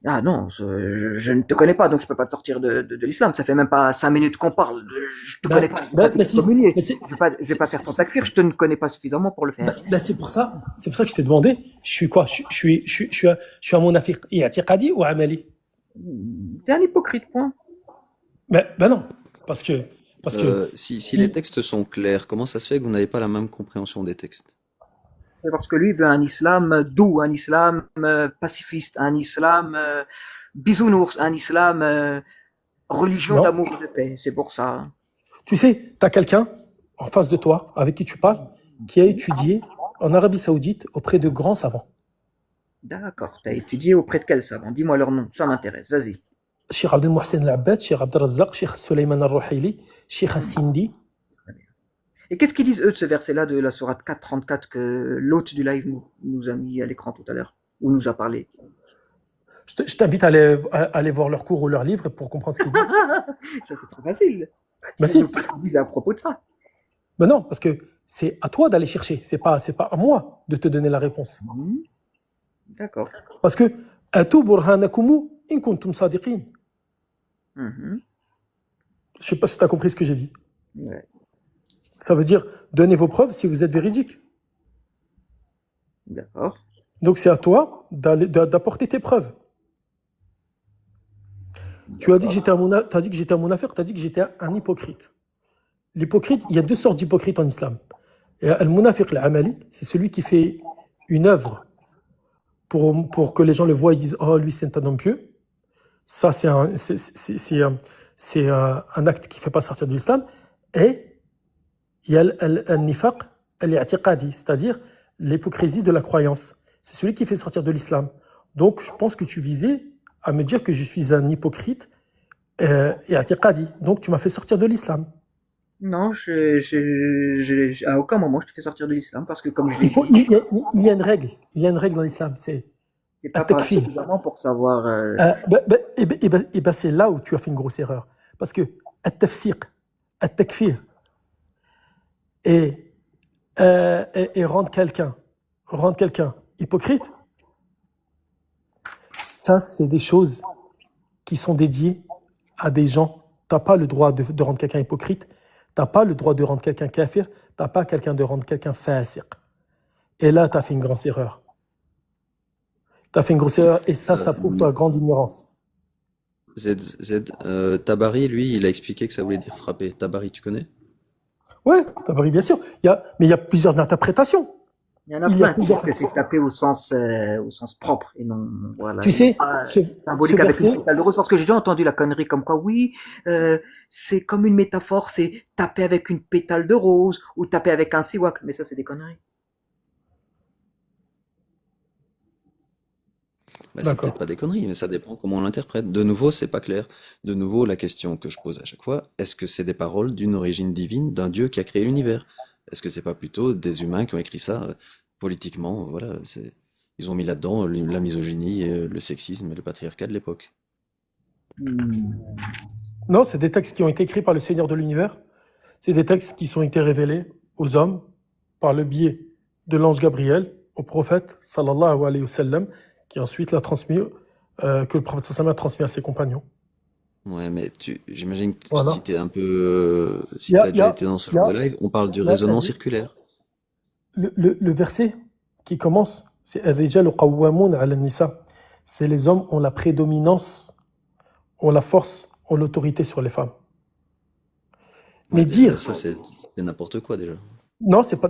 Ah non, je ne te connais pas, donc je peux pas te sortir de l'islam. Ça fait même pas 5 minutes qu'on parle. Je te connais pas, je vais pas t'excommunier. Je vais pas faire ton takfir, je te ne connais pas suffisamment pour le faire. C'est pour ça que je t'ai demandé. Je suis quoi? Je suis à mon affaire. Atiqadi ou Amali? T'es un hypocrite, point. Ben non. Parce que, Si les textes sont clairs, comment ça se fait que vous n'avez pas la même compréhension des textes? C'est parce que lui veut un islam doux, un islam pacifiste, un islam bisounours, un islam religion non. d'amour et de paix. C'est pour ça. Tu sais, tu as quelqu'un en face de toi, avec qui tu parles, qui a étudié en Arabie Saoudite auprès de grands savants. D'accord. T'as étudié auprès de quel savant? Dis-moi leur nom, ça m'intéresse. Vas-y. Cheikh Abdel Mohsen Al-Abbad, Cheikh Abdel Razzaq, Cheikh Suleiman Al-Ruhaili, Cheikh As-Sindi. Et qu'est-ce qu'ils disent, eux, de ce verset-là de la sourate 4.34 que l'hôte du live nous a mis à l'écran tout à l'heure, ou nous a parlé? Je t'invite à aller voir leurs cours ou leurs livres pour comprendre ce qu'ils disent. Ça, c'est trop facile. Ben Tu si, veux pas qu'on dise à propos de ça. ben non, parce que c'est à toi d'aller chercher, c'est pas à moi de te donner la réponse. D'accord. Parce que Atu burhanakumu in kuntum sadiqin. Mhm. Je sais pas si tu as compris ce que j'ai dit. Ouais. Ça veut dire donnez vos preuves si vous êtes véridique. D'accord. Donc c'est à toi d'apporter tes preuves. Tu as dit que j'étais un monafère, tu as dit que j'étais un hypocrite. L'hypocrite, il y a deux sortes d'hypocrites en islam. Et al-munafiq al-amali, c'est celui qui fait une œuvre pour que les gens le voient et disent oh lui c'est un homme pieux. Ça c'est un acte qui ne fait pas sortir de l'islam. Et il y a al-nifaq al-i'tiqadi, c'est-à-dire l'hypocrisie de la croyance. C'est celui qui fait sortir de l'islam. Donc je pense que tu visais à me dire que je suis un hypocrite et i'tiqadi. Donc tu m'as fait sortir de l'islam. Non, à aucun moment je te fais sortir de l'islam parce que comme je l'ai dit, Il y a une règle. Il y a une règle dans l'islam, c'est j'ai pas parlé at-takfir. suffisamment pour savoir. C'est là où tu as fait une grosse erreur. Parce que at-tafsiq, at-takfir et rendre quelqu'un hypocrite, ça, c'est des choses qui sont dédiées à des gens. Tu n'as pas le droit de rendre quelqu'un hypocrite, tu n'as pas le droit de rendre quelqu'un kafir, tu n'as pas de rendre quelqu'un fasiq. Et là, tu as fait une grosse erreur. Tu as fait une grosse erreur et ça prouve ta grande ignorance. Tabari, lui, il a expliqué que ça voulait dire frapper. Tabari, tu connais? Ouais, Tabari, bien sûr. Mais il y a plusieurs interprétations. Il y en a plein qui disent que c'est tapé au sens propre et non voilà. Tu sais, symbolique avec une pétale de rose parce que j'ai déjà entendu la connerie comme quoi oui, c'est comme une métaphore, c'est taper avec une pétale de rose ou taper avec un siwak, mais ça c'est des conneries. Bah, c'est peut-être pas des conneries, mais ça dépend comment on l'interprète. De nouveau, c'est pas clair. De nouveau, la question que je pose à chaque fois, est-ce que c'est des paroles d'une origine divine, d'un Dieu qui a créé l'univers? Est-ce que c'est pas plutôt des humains qui ont écrit ça politiquement? Voilà, ils ont mis là-dedans la misogynie, le sexisme et le patriarcat de l'époque. Non, c'est des textes qui ont été écrits par le Seigneur de l'univers. C'est des textes qui ont été révélés aux hommes par le biais de l'ange Gabriel au prophète, sallallahu alayhi wa sallam, qui ensuite l'a transmis, que le prophète sallallahu a transmis à ses compagnons. Ouais, mais j'imagine que Voilà. si t'es un peu, si t'as déjà été dans ce genre de live, on parle du raisonnement circulaire. Le verset qui commence, c'est Ar-rijalu qawwamun 'ala an-nisa. C'est les hommes ont la prédominance, ont la force, ont l'autorité sur les femmes. Mais Ouais, dire ça, c'est n'importe quoi déjà. non, c'est pas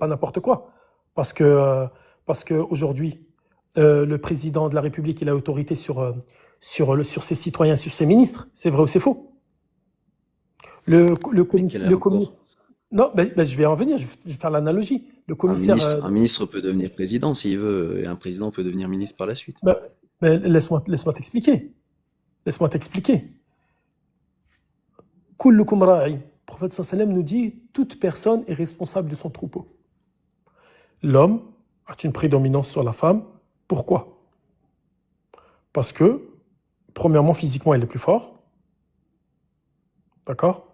n'importe quoi, parce que aujourd'hui le président de la République il a autorité sur ses citoyens, sur ses ministres. C'est vrai ou c'est faux? Le Mais quel rapport? Non, je vais en venir, je vais faire l'analogie. Le Un commissaire. ministre, un ministre peut devenir président s'il veut, et un président peut devenir ministre par la suite. Mais laisse-moi t'expliquer. Laisse-moi t'expliquer. Kullukum ra'i. Le prophète sallallahu alayhi wa sallam nous dit toute personne est responsable de son troupeau. L'homme a une prédominance sur la femme. Pourquoi? Parce que, premièrement, physiquement, elle est plus fort. D'accord?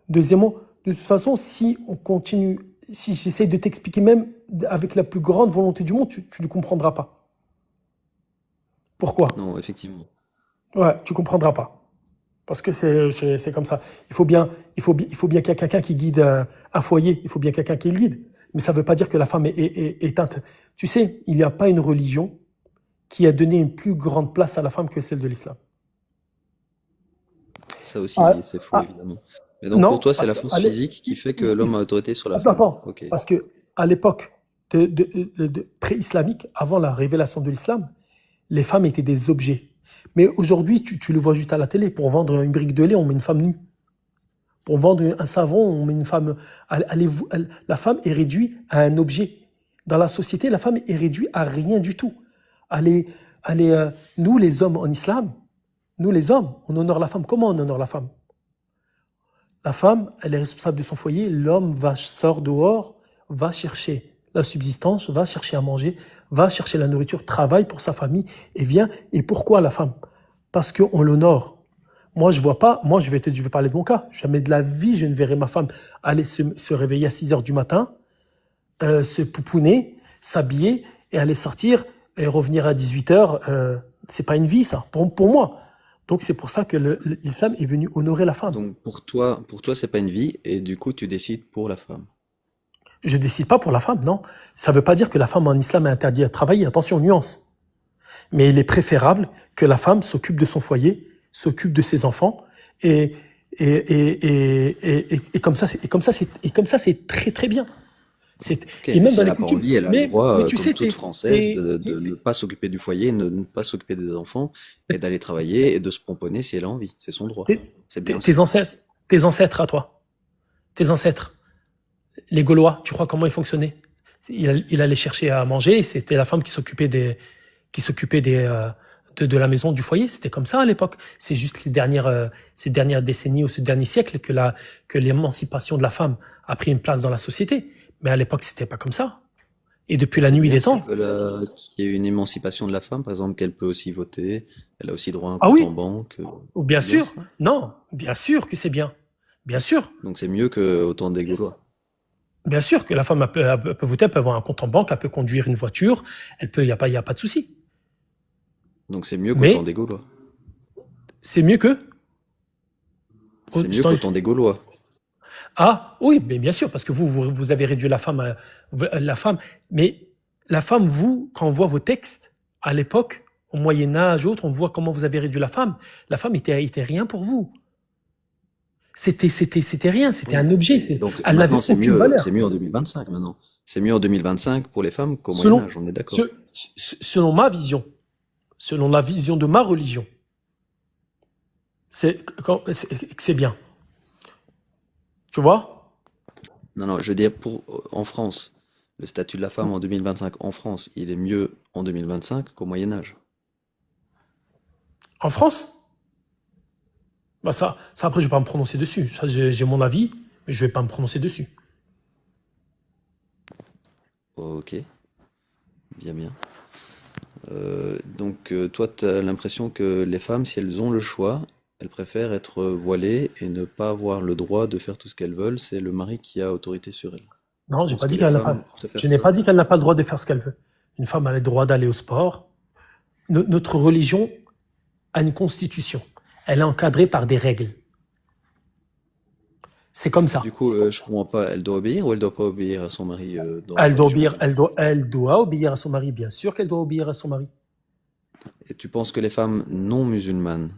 Deuxièmement, de toute façon, si on continue, si j'essaie de t'expliquer même avec la plus grande volonté du monde, tu ne comprendras pas. Pourquoi? Non, effectivement. Ouais, tu ne comprendras pas. Parce que c'est comme ça. Il faut bien qu'il y ait quelqu'un qui guide un foyer, il faut bien quelqu'un qui le guide. Mais ça ne veut pas dire que la femme est éteinte. Tu sais, il n'y a pas une religion qui a donné une plus grande place à la femme que celle de l'islam. Ça aussi, c'est faux, évidemment. Mais donc, non, pour toi, c'est la force physique qui fait que l'homme a autorité sur la femme. Attends, Ok. parce qu'à l'époque de pré-islamique, avant la révélation de l'islam, les femmes étaient des objets. Mais aujourd'hui, tu le vois juste à la télé. Pour vendre une brique de lait, on met une femme nue. Pour vendre un savon, on met une femme. La femme est réduite à un objet. Dans la société, la femme est réduite à rien du tout. Nous, les hommes en islam, nous, les hommes, on honore la femme. Comment on honore la femme? La femme, elle est responsable de son foyer. L'homme sort dehors, va chercher la subsistance, va chercher à manger, va chercher la nourriture, travaille pour sa famille et vient. Et pourquoi la femme? Parce qu'on l'honore. Moi, je vois pas, moi, je vais parler de mon cas. Jamais de la vie, je ne verrai ma femme aller se réveiller à 6 heures du matin, se pouponner, s'habiller et aller sortir et revenir à 18 heures. C'est pas une vie, ça, pour moi. Donc, c'est pour ça que l'islam est venu honorer la femme. Donc pour toi, c'est pas une vie, et du coup, tu décides pour la femme. Je décide pas pour la femme, non. Ça veut pas dire que la femme en islam est interdite à travailler. Attention, nuance. Mais il est préférable que la femme s'occupe de son foyer, s'occupe de ses enfants, et, et comme ça, c'est très très bien. Ok, Et mais même si dans elle les n'a pas coutumes. envie, elle a le Mais droit, tu comme sais, toute Française, de ne pas s'occuper du foyer, de ne pas s'occuper des enfants, et d'aller travailler et de se pomponner si elle a envie. C'est son droit. tes, C'est bien tes aussi. ancêtres, tes ancêtres à toi, tes ancêtres, les Gaulois, tu crois comment ils fonctionnaient? Il allait chercher à manger, et c'était la femme qui s'occupait de la maison, du foyer. C'était comme ça à l'époque. C'est juste ces dernières décennies ou ce dernier siècle que l'émancipation de la femme a pris une place dans la société. Mais à l'époque, c'était pas comme ça. Et depuis Et la c'est nuit bien des s'ils temps. veulent qu'il y ait une émancipation de la femme, par exemple, qu'elle peut aussi voter, elle a aussi droit à un Ah compte en oui, banque. bien C'est bien sûr. ça. Non, bien sûr que c'est bien. Bien sûr. Donc c'est mieux que autant des Gaulois. Bien sûr que la femme elle peut voter, elle peut avoir un compte en banque, elle peut conduire une voiture, il y a pas de souci. Donc c'est mieux qu'autant Mais des Gaulois. c'est mieux que. C'est mieux qu'autant des Gaulois. Ah oui, mais bien sûr, parce que vous avez réduit la femme. Mais la femme, vous, quand on voit vos textes, à l'époque, au Moyen Âge, autres, on voit comment vous avez réduit la femme. La femme était rien pour vous. C'était rien, c'était Oui. un objet. Donc Elle maintenant n'avait aucune valeur. c'est mieux en 2025 maintenant. C'est mieux en 2025 pour les femmes qu'au Moyen Selon, Âge, on est d'accord. selon ma vision, selon la vision de ma religion, c'est bien. Tu vois? Non, je veux dire en France, le statut de la femme en 2025 en France, il est mieux en 2025 qu'au Moyen Âge. En France? Bah ça après, je vais pas me prononcer dessus. Ça, j'ai mon avis, mais je vais pas me prononcer dessus. Ok, bien, bien. Toi, tu as l'impression que les femmes, si elles ont le choix, elles préfèrent être voilées et ne pas avoir le droit de faire tout ce qu'elles veulent. C'est le mari qui a autorité sur elles. Non, Tu j'ai penses pas que dit les qu'elle n'a femmes pas. Je préfèrent n'ai ça? pas dit qu'elle n'a pas le droit de faire ce qu'elle veut. Une femme a le droit d'aller au sport. Notre religion a une constitution. Elle est encadrée par des règles. C'est comme ça. Du coup, je comprends pas. Elle doit obéir ou elle doit pas obéir à son mari dans la Elle doit religion obéir, musulmane? elle doit obéir à son mari. Bien sûr qu'elle doit obéir à son mari. Et tu penses que les femmes non musulmanes,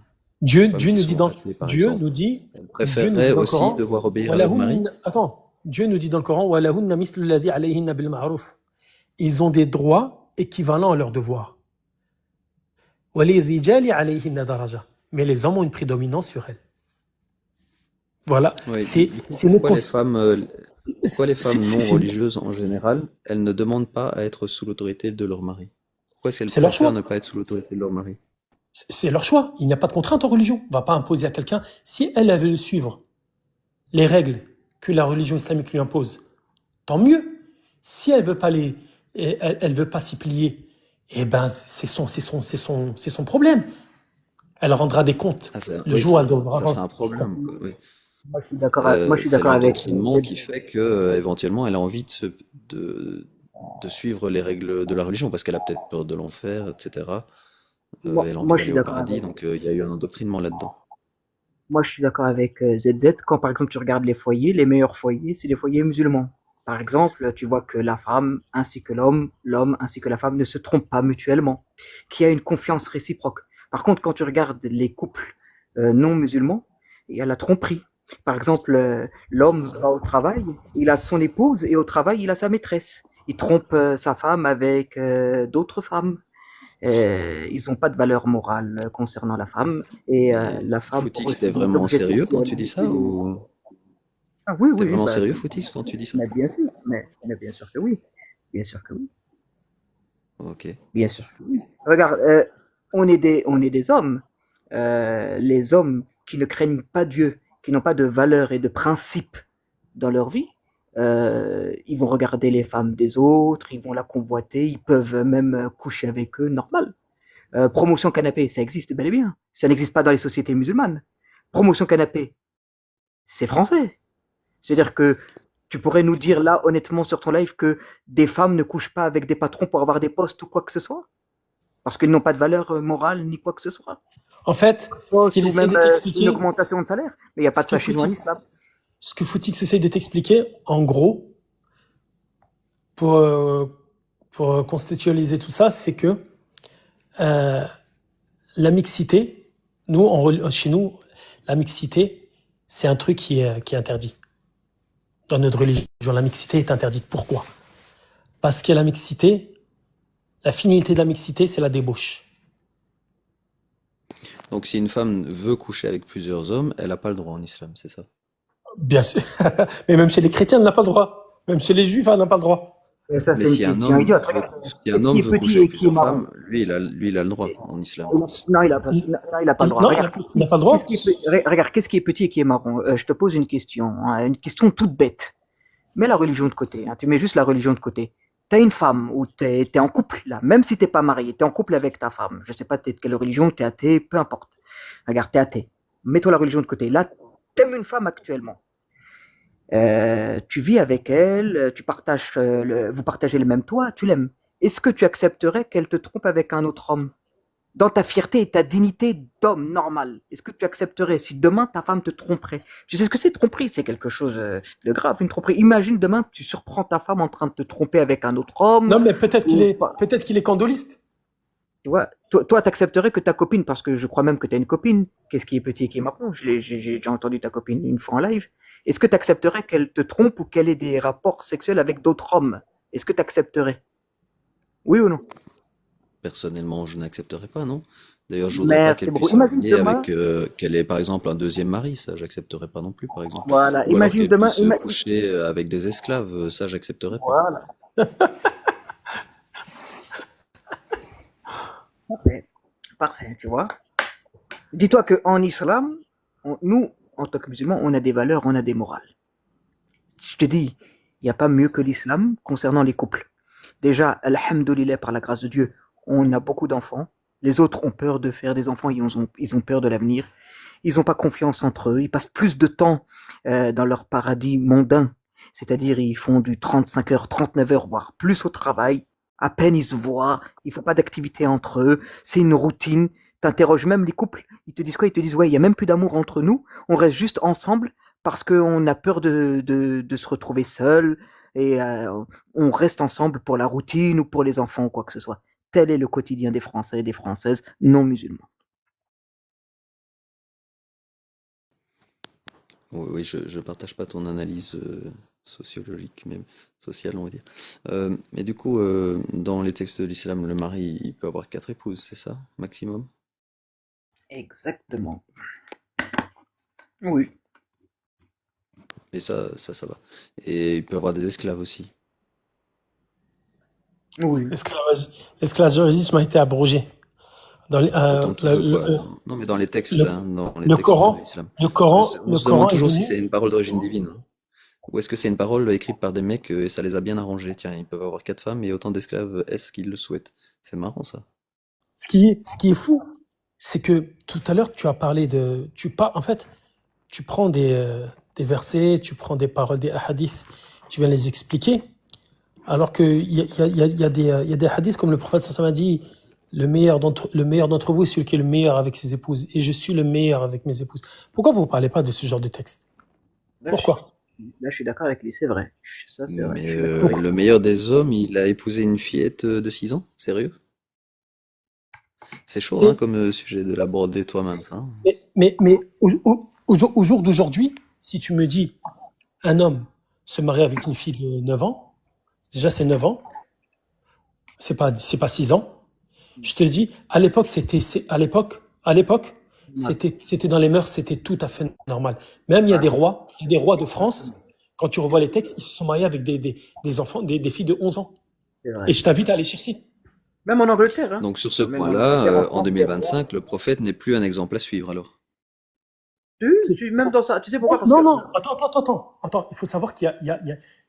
les femmes Dieu qui nous dit sont athées par exemple, elles Dieu nous dit préféreraient dans le aussi Coran, devoir obéir à leur mari? attends, Dieu nous dit dans le Coran, وَلَهُنَّ مِثْلُ الَّذِي عَلَيْهِنَّ بِالْمَعْرُوفِ. Ils ont des droits équivalents à leurs devoirs. وَلِلرِّجَالِ عَلَيْهِنَّ دَرَجَةٌ. Mais les hommes ont une prédominance sur elles. Voilà, Oui, c'est du coup, c'est notre pourquoi les femmes non c'est religieuses en général, elles ne demandent pas à être sous l'autorité de leur mari? Pourquoi est-ce qu'elles c'est leur préfèrent choix. ne pas être sous l'autorité de leur mari? C'est leur choix. Il n'y a pas de contrainte en religion. On ne va pas imposer à quelqu'un. Si elle veut suivre les règles que la religion islamique lui impose, tant mieux. Si elle veut pas elle veut pas s'y plier, eh ben c'est son problème. Elle rendra des comptes Ah, le oui, jour où elle devra ça rendre serait un des comptes. problème, quoi, oui. Moi, je suis C'est d'accord avec l'endoctrinement qui fait que éventuellement elle a envie de, de suivre les règles de la religion parce qu'elle a peut-être peur de l'enfer, etc. Elle a envie moi, je d'aller suis au d'accord paradis, avec. donc il y a eu un endoctrinement là-dedans. Moi, je suis d'accord avec ZZ. Quand, par exemple, tu regardes les foyers, les meilleurs foyers, c'est les foyers musulmans. Par exemple, tu vois que la femme ainsi que l'homme ainsi que la femme ne se trompent pas mutuellement, qu'il y a une confiance réciproque. Par contre, quand tu regardes les couples non musulmans, il y a la tromperie. Par exemple, l'homme va au travail, il a son épouse et au travail, il a sa maîtresse. Il trompe sa femme avec d'autres femmes. Ils n'ont pas de valeur morale concernant la femme. Et Mais la femme, pour eux, Footix, t'es c'est des vraiment objets sérieux quand sexuels. tu dis ça ou Ah oui, t'es oui, vraiment bah, sérieux, Footix, quand tu dis ça? mais bien sûr, mais bien sûr que oui. Bien sûr que oui. Ok. Bien sûr que oui. Regarde, on est des hommes. Les hommes qui ne craignent pas Dieu, qui n'ont pas de valeurs et de principes dans leur vie, Ils vont regarder les femmes des autres, ils vont la convoiter, ils peuvent même coucher avec eux, normal. Promotion canapé, ça existe bel et bien. Ça n'existe pas dans les sociétés musulmanes. Promotion canapé, c'est français. C'est-à-dire que tu pourrais nous dire là, honnêtement, sur ton live, que des femmes ne couchent pas avec des patrons pour avoir des postes ou quoi que ce soit, parce qu'ils n'ont pas de valeur morale ni quoi que ce soit. En fait, ce qu'il Poste ou essaie même de une t'expliquer, augmentation de salaire. Mais il n'y a pas ce de que fascisme en Footix, islam. ce que Footix essaye de t'expliquer, en gros, pour, euh, pour contextualiser tout ça, c'est que euh, la mixité, chez nous, la mixité, c'est un truc qui est interdit. Dans notre religion, la mixité est interdite. Pourquoi? Parce que la mixité, la finalité de la mixité, c'est la débauche. Donc si une femme veut coucher avec plusieurs hommes, elle n'a pas le droit en islam, c'est ça? Bien sûr. Mais même chez les chrétiens, elle n'a pas le droit. Même chez les juifs, elle n'a pas le droit. Et ça, Mais c'est une question idiote. Regarde, si un qu'est-ce qui homme est veut petit coucher avec et qui est plusieurs marron? femmes, lui, il a le droit en islam. Non, il a pas le droit. Non, Regarde, il n'a pas le droit. regarde, qu'est-ce qui est petit et qui est marron? Je te pose une question toute bête. Mets la religion de côté, hein, tu mets juste la religion de côté. T'as une femme ou t'es en couple, là, même si t'es pas marié, t'es en couple avec ta femme. Je sais pas t'es de quelle religion, t'es athée, peu importe. Regarde, t'es athée. Mets-toi la religion de côté. Là, t'aimes une femme actuellement. Tu vis avec elle, vous partagez le même toit, tu l'aimes. Est-ce que tu accepterais qu'elle te trompe avec un autre homme? Dans ta fierté et ta dignité d'homme normal, est-ce que tu accepterais si demain ta femme te tromperait? Tu sais ce que c'est tromperie? C'est quelque chose de grave, une tromperie. Imagine demain tu surprends ta femme en train de te tromper avec un autre homme. Non, mais peut-être qu'il Ou est, pas. peut-être qu'il est candoliste. Tu vois, toi, t'accepterais que ta copine, parce que je crois même que tu as une copine, qu'est-ce qui est petit et qui est marron? J'ai déjà entendu ta copine une fois en live. Est-ce que tu accepterais qu'elle te trompe ou qu'elle ait des rapports sexuels avec d'autres hommes? Est-ce que tu accepterais? Oui ou non? Personnellement, je n'accepterai pas, non? D'ailleurs, je voudrais pas Merci qu'elle beaucoup. puisse se Imagine marier demain, avec qu'elle ait par exemple un deuxième mari, ça j'accepterai pas non plus, par exemple. voilà, Ou alors imagine qu'elle demain, puisse coucher avec des esclaves, ça j'accepterai pas. voilà, parfait, parfait, tu vois. Dis-toi qu'en islam, nous, en tant que musulmans, on a des valeurs, on a des morales. Je te dis, il n'y a pas mieux que l'islam concernant les couples. Déjà, alhamdoulilah, par la grâce de Dieu, on a beaucoup d'enfants. Les autres ont peur de faire des enfants, ils ont peur de l'avenir. Ils n'ont pas confiance entre eux. Ils passent plus de temps dans leur paradis mondain. C'est-à-dire, ils font du 35 heures, 39 heures, voire plus au travail. À peine ils se voient. Il ne faut pas d'activité entre eux. C'est une routine. T'interroges même les couples. Ils te disent quoi? Ils te disent, ouais, il n'y a même plus d'amour entre nous. On reste juste ensemble parce qu'on a peur de se retrouver seul. Et on reste ensemble pour la routine ou pour les enfants ou quoi que ce soit. Tel est le quotidien des Français et des Françaises non musulmans. Oui, oui, je partage pas ton analyse sociologique, même sociale, on va dire. Mais du coup, dans les textes de l'islam, le mari, il peut avoir quatre épouses, c'est ça, maximum? Exactement. Oui. Et ça va. Et il peut avoir des esclaves aussi. Oui. L'esclavagisme a été abrogé. Dans les- Autant qu'il veut, quoi. le, Non, mais dans les textes, le, hein, dans les le textes de Coran, l'islam. le Parce que Coran, on le se demande Coran est toujours si venu. c'est une parole d'origine divine, hein. Ou est-ce que c'est une parole écrite par des mecs et ça les a bien arrangés? Tiens, ils peuvent avoir quatre femmes et autant d'esclaves, est-ce qu'ils le souhaitent? C'est marrant ça. Ce qui est fou, c'est que tout à l'heure, tu as parlé en fait, tu prends des versets, tu prends des paroles, des hadiths, tu viens les expliquer, alors qu'il y a des hadiths comme le prophète sallallahu alayhi wa sallam a dit, le meilleur d'entre vous est celui qui est le meilleur avec ses épouses, et je suis le meilleur avec mes épouses. Pourquoi vous ne parlez pas de ce genre de texte? Là, Pourquoi? je suis d'accord avec lui, c'est vrai. Ça, c'est vrai. Je Mais suis d'accord. le meilleur des hommes, il a épousé une fillette de 6 ans? Sérieux? C'est chaud, hein, C'est- comme sujet de l'aborder toi-même, ça, hein. mais au jour d'aujourd'hui, si tu me dis un homme se marie avec une fille de 9 ans, déjà c'est 9 ans, c'est pas 6 ans. Je te dis, à l'époque, Ouais, c'était dans les mœurs, c'était tout à fait normal. Même il y a des rois de France, quand tu revois les textes, ils se sont mariés avec des enfants, des filles de 11 ans. c'est vrai. Et je t'invite à aller chercher. Même en Angleterre, hein. Donc sur ce Même en point-là, Angleterre, en en France, il y a 2025, le prophète n'est plus un exemple à suivre alors. Même dans ça, tu sais pourquoi? Parce que Non, non, attends. Il faut savoir il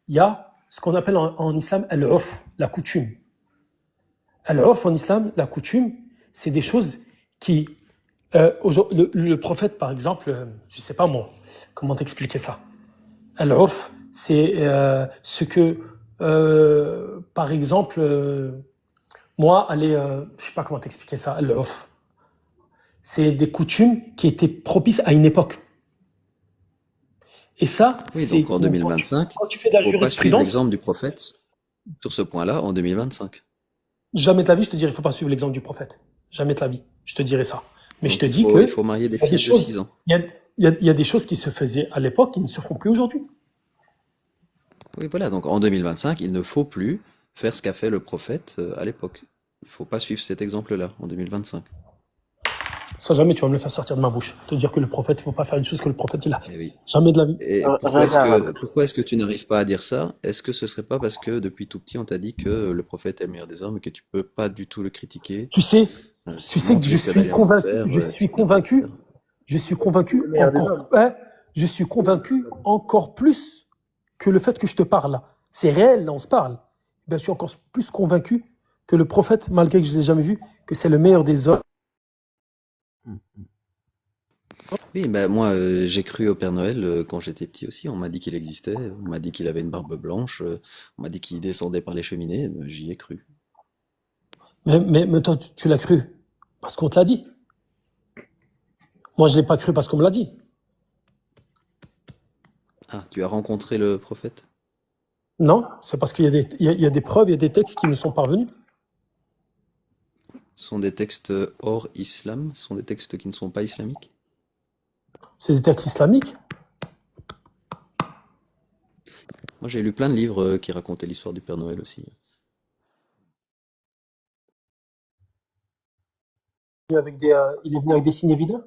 y a ce qu'on appelle en islam al-urf, la coutume. Al-urf en islam, la coutume, c'est des choses qui. Le prophète, par exemple, je ne sais pas moi, comment t'expliquer ça? Al-urf, c'est ce que, par exemple, moi, allez, je ne sais pas comment t'expliquer ça, al-urf. C'est des coutumes qui étaient propices à une époque. Et ça, Oui, c'est donc en 2025, quand tu fais de la faut pas suivre jurisprudence, l'exemple du prophète sur ce point-là en 2025. jamais de la vie, je te dirais, il ne faut pas suivre l'exemple du prophète. Jamais de la vie, je te dirais ça. Mais je Donc te dis que il faut marier des il y a des filles de 6 choses, ans. il y a des choses qui se faisaient à l'époque qui ne se font plus aujourd'hui. Oui, voilà, donc en 2025, il ne faut plus faire ce qu'a fait le prophète à l'époque. Il faut pas suivre cet exemple-là en 2025. Ça, jamais tu vas me le faire sortir de ma bouche. Te dire que le prophète, il ne faut pas faire une chose que le prophète, il a. Eh oui. Jamais de la vie. Et regarde, pourquoi est-ce que tu n'arrives pas à dire ça? Est-ce que ce serait pas parce que depuis tout petit, on t'a dit que le prophète est le meilleur des hommes et que tu peux pas du tout le critiquer, Tu sais, sinon que tu risques d'aller en enfer, etc. je suis convaincu le meilleur des encore, hommes. je suis convaincu encore plus que le fait que je te parle là. C'est réel, là, on se parle. Ben, je suis encore plus convaincu que le prophète, malgré que je ne l'ai jamais vu, que c'est le meilleur des hommes. Oui, bah moi j'ai cru au Père Noël quand j'étais petit aussi. On m'a dit qu'il existait, on m'a dit qu'il avait une barbe blanche, on m'a dit qu'il descendait par les cheminées. J'y ai cru. Mais toi, tu l'as cru parce qu'on te l'a dit. Moi, je ne l'ai pas cru parce qu'on me l'a dit. Ah, tu as rencontré le prophète? Non, c'est parce qu'il y a il y a des preuves, il y a des textes qui me sont parvenus. Ce sont des textes hors islam, ce sont des textes qui ne sont pas islamiques. C'est des textes islamiques. Moi j'ai lu plein de livres qui racontaient l'histoire du Père Noël aussi. Il est venu avec des signes évidents.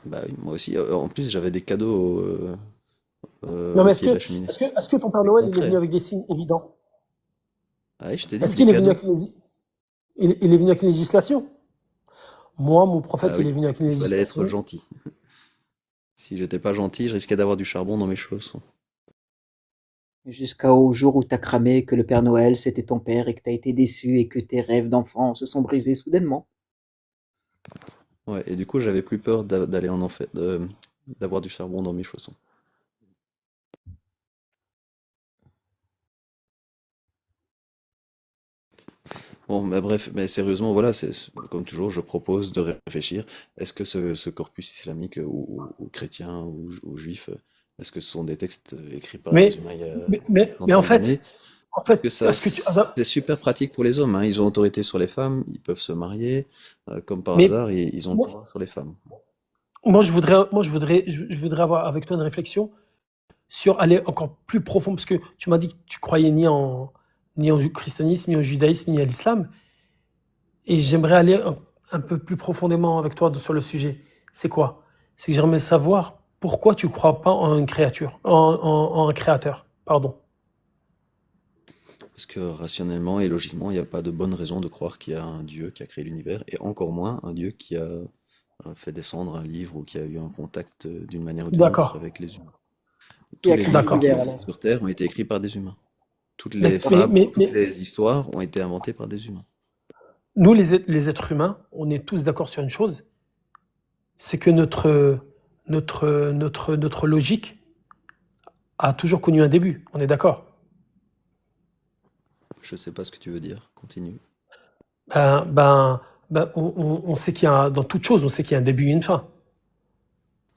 Bah oui, moi aussi. En plus j'avais des cadeaux Non, mais au pied de la cheminée. est-ce que ton Père Des Noël, il est venu concrets. avec des signes évidents? Ah oui, je t'ai dit, Est-ce des qu'il est venu cadeaux. avec il est venu avec une législation? Moi, mon Ah prophète, il oui, est venu avec une il fallait être législation. gentil. Si j'étais pas gentil, je risquais d'avoir du charbon dans mes chaussons. Jusqu'au jour où t'as cramé que le Père Noël c'était ton père et que t'as été déçu et que tes rêves d'enfant se sont brisés soudainement. Ouais, et du coup j'avais plus peur d'aller en enfer, d'avoir du charbon dans mes chaussons. Bon, mais bref, mais sérieusement, voilà, comme toujours, je propose de réfléchir. Est-ce que ce corpus islamique ou chrétien ou juif, est-ce que ce sont des textes écrits par des Mais, humains il y a mais centaines d'années? en Parce que fait, ça, est-ce que tu, c'est super pratique pour les hommes, hein. Ils ont autorité sur les femmes, ils peuvent se marier, comme par mais hasard, ils ont le moi, pouvoir sur les femmes. je voudrais avoir avec toi une réflexion sur aller encore plus profond, parce que tu m'as dit que tu croyais ni en christianisme, ni au judaïsme, ni à l'islam. Et j'aimerais aller un peu plus profondément avec toi sur le sujet. C'est quoi? C'est que j'aimerais savoir pourquoi tu ne crois pas en une créature, en un créateur. Pardon. Parce que rationnellement et logiquement, il n'y a pas de bonne raison de croire qu'il y a un Dieu qui a créé l'univers, et encore moins un Dieu qui a fait descendre un livre ou qui a eu un contact d'une manière ou d'une autre D'accord. avec les humains. Qui Tous a les créé livres D'accord. qui l'univers alors? existent sur Terre ont été écrits par des humains. Toutes Mais, les mais, fables, mais, toutes mais les histoires ont été inventées par des humains. nous, les êtres humains, on est tous d'accord sur une chose, c'est que notre logique a toujours connu un début. On est d'accord? Je sais pas ce que tu veux dire. Continue. Ben, ben, on sait qu'il y a, dans toute chose, on sait qu'il y a un début et une fin.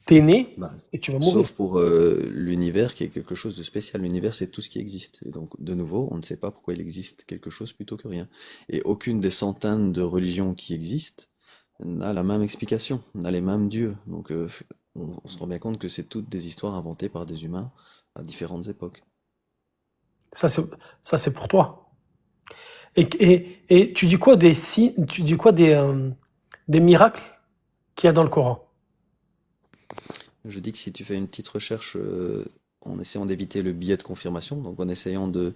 T'es né Bah, et tu vas mourir. sauf pour l'univers qui est quelque chose de spécial. L'univers, c'est tout ce qui existe. Et donc, de nouveau, on ne sait pas pourquoi il existe quelque chose plutôt que rien. Et aucune des centaines de religions qui existent n'a la même explication, n'a les mêmes dieux. Donc, on se rend bien compte que c'est toutes des histoires inventées par des humains à différentes époques. Ça, c'est, ça, c'est pour toi. Et tu dis quoi tu dis quoi des miracles qu'il y a dans le Coran? Je dis que si tu fais une petite recherche en essayant d'éviter le biais de confirmation, donc en essayant de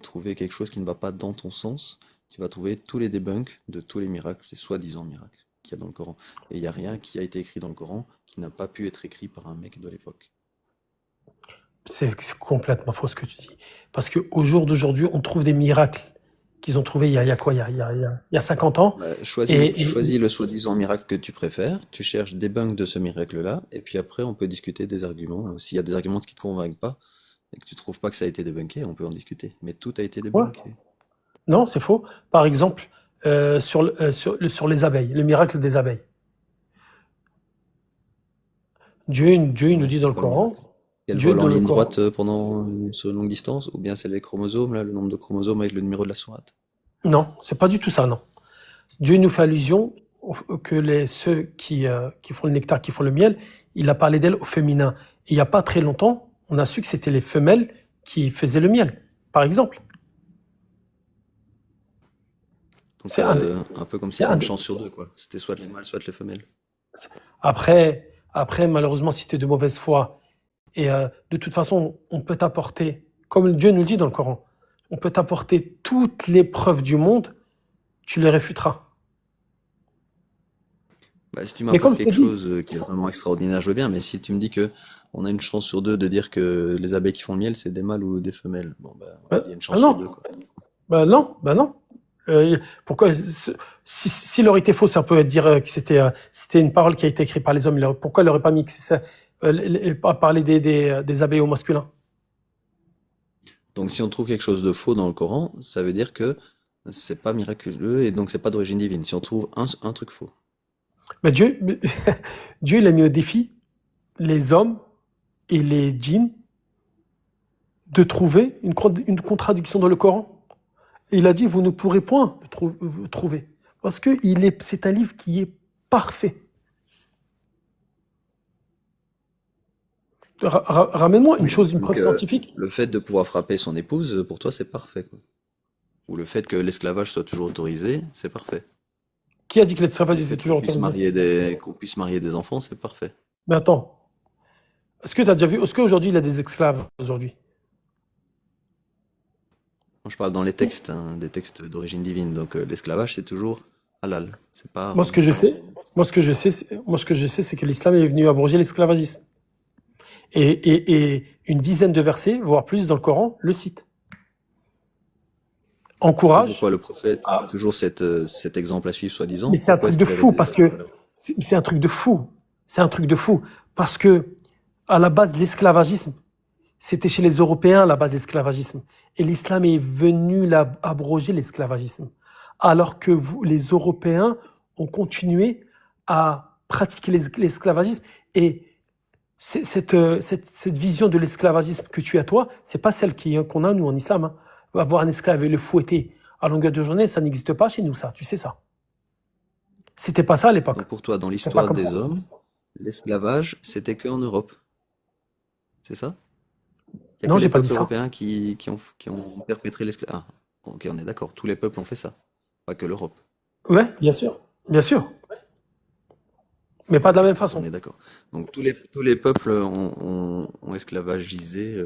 trouver quelque chose qui ne va pas dans ton sens, tu vas trouver tous les debunks de tous les miracles, les soi-disant miracles. qu'il y a dans le Coran. Et il n'y a rien qui a été écrit dans le Coran qui n'a pas pu être écrit par un mec de l'époque. C'est complètement faux ce que tu dis. Parce qu'au jour d'aujourd'hui, on trouve des miracles qu'ils ont trouvés il y a quoi? Il y a 50 ans. Bah, Et, choisis le soi-disant miracle que tu préfères, tu cherches des bugs de ce miracle-là, et puis après on peut discuter des arguments. S'il y a des arguments qui te convainquent pas, et que tu trouves pas que ça a été débunké, on peut en discuter. Mais tout a été ouais, débunké. non, c'est faux. Par exemple, sur les abeilles, le miracle des abeilles. Dieu il nous Ouais, dit c'est dans le quoi le miracle? Coran, Qu'elle Dieu vole en dans le ligne Coran. droite sur une longue distance, ou bien c'est les chromosomes, là, le nombre de chromosomes avec le numéro de la sourate. Non, c'est pas du tout ça, non. Dieu nous fait allusion que ceux qui font le nectar, qui font le miel, il a parlé d'elles au féminin. Et il n'y a pas très longtemps, on a su que c'était les femelles qui faisaient le miel, par exemple. Donc C'est un, un peu comme s'il c'est y avait un une chance sur deux, quoi. C'était soit les mâles, soit les femelles. après, malheureusement, si tu es de mauvaise foi, et de toute façon, on peut t'apporter, comme Dieu nous le dit dans le Coran, on peut t'apporter toutes les preuves du monde, tu les réfuteras. Bah, si tu Mais comme m'apportes je te quelque dis, chose qui est vraiment extraordinaire, je veux bien, mais si tu me dis que on a une chance sur deux de dire que les abeilles qui font le miel, c'est des mâles ou des femelles, bon, bah, il y a une chance sur deux, non, quoi. non, non. Pourquoi, s'il aurait été faux, ça peut dire que c'était une parole qui a été écrite par les hommes. Pourquoi il n'aurait pas mis que c'est ça, pas parler des abeilles au masculin? Donc, si on trouve quelque chose de faux dans le Coran, ça veut dire que c'est pas miraculeux et donc c'est pas d'origine divine. Si on trouve un truc faux. Mais Dieu, il a mis au défi les hommes et les djinns de trouver une contradiction dans le Coran. Et il a dit, vous ne pourrez point trouver. Parce que c'est un livre qui est parfait. Ramène-moi une Oui, chose, une donc preuve scientifique. le fait de pouvoir frapper son épouse, pour toi, c'est parfait, quoi. Ou le fait que l'esclavage soit toujours autorisé, c'est parfait. Qui a dit que Le l'esclavagisme est fait toujours autorisé? qu'on puisse marier des enfants, c'est parfait. Mais attends, est-ce que tu as déjà vu, est-ce qu'aujourd'hui il y a des esclaves aujourd'hui? Moi, je parle dans les textes, hein, des textes d'origine divine. Donc, l'esclavage, c'est toujours halal. C'est pas Moi, ce haram. que je sais, moi, ce que je sais, c'est que l'islam est venu abroger l'esclavagisme. Et une dizaine de versets, voire plus dans le Coran, le citent. Et Encourage pourquoi le prophète, à, toujours cet exemple à suivre, soi-disant? mais c'est un Pourquoi truc est-ce de qu'il avait fou des parce que esclaves? c'est un truc de fou. C'est un truc de fou parce que à la base l'esclavagisme, c'était chez les Européens à la base l'esclavagisme et l'islam est venu abroger l'esclavagisme. Alors que les Européens ont continué à pratiquer l'esclavagisme et cette vision de l'esclavagisme que tu as toi, c'est pas celle qu'on a nous en islam, hein. Avoir un esclave et le fouetter à longueur de journée, ça n'existe pas chez nous, ça. Tu sais ça. C'était pas ça à l'époque. Donc, pour toi, dans C'était pas l'histoire comme des ça. hommes, l'esclavage, c'était que en Europe. C'est ça? Il y a que Non, les j'ai pas dit peuples ça. européens qui ont perpétré l'esclavage. Ah, ok, on est d'accord. Tous les peuples ont fait ça. Pas que l'Europe. Ouais, bien sûr. Bien sûr. Mais pas de la Ok, même donc on façon. est d'accord. Donc tous les peuples ont esclavagisé,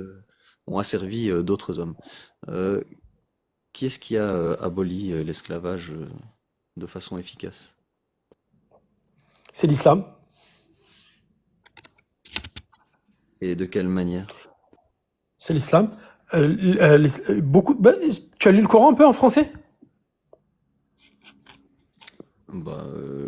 ont asservi d'autres hommes. Euh, qui est-ce qui a aboli l'esclavage de façon efficace? C'est l'islam. Et de quelle manière? C'est l'islam. Tu as lu le Coran un peu en français? Bah,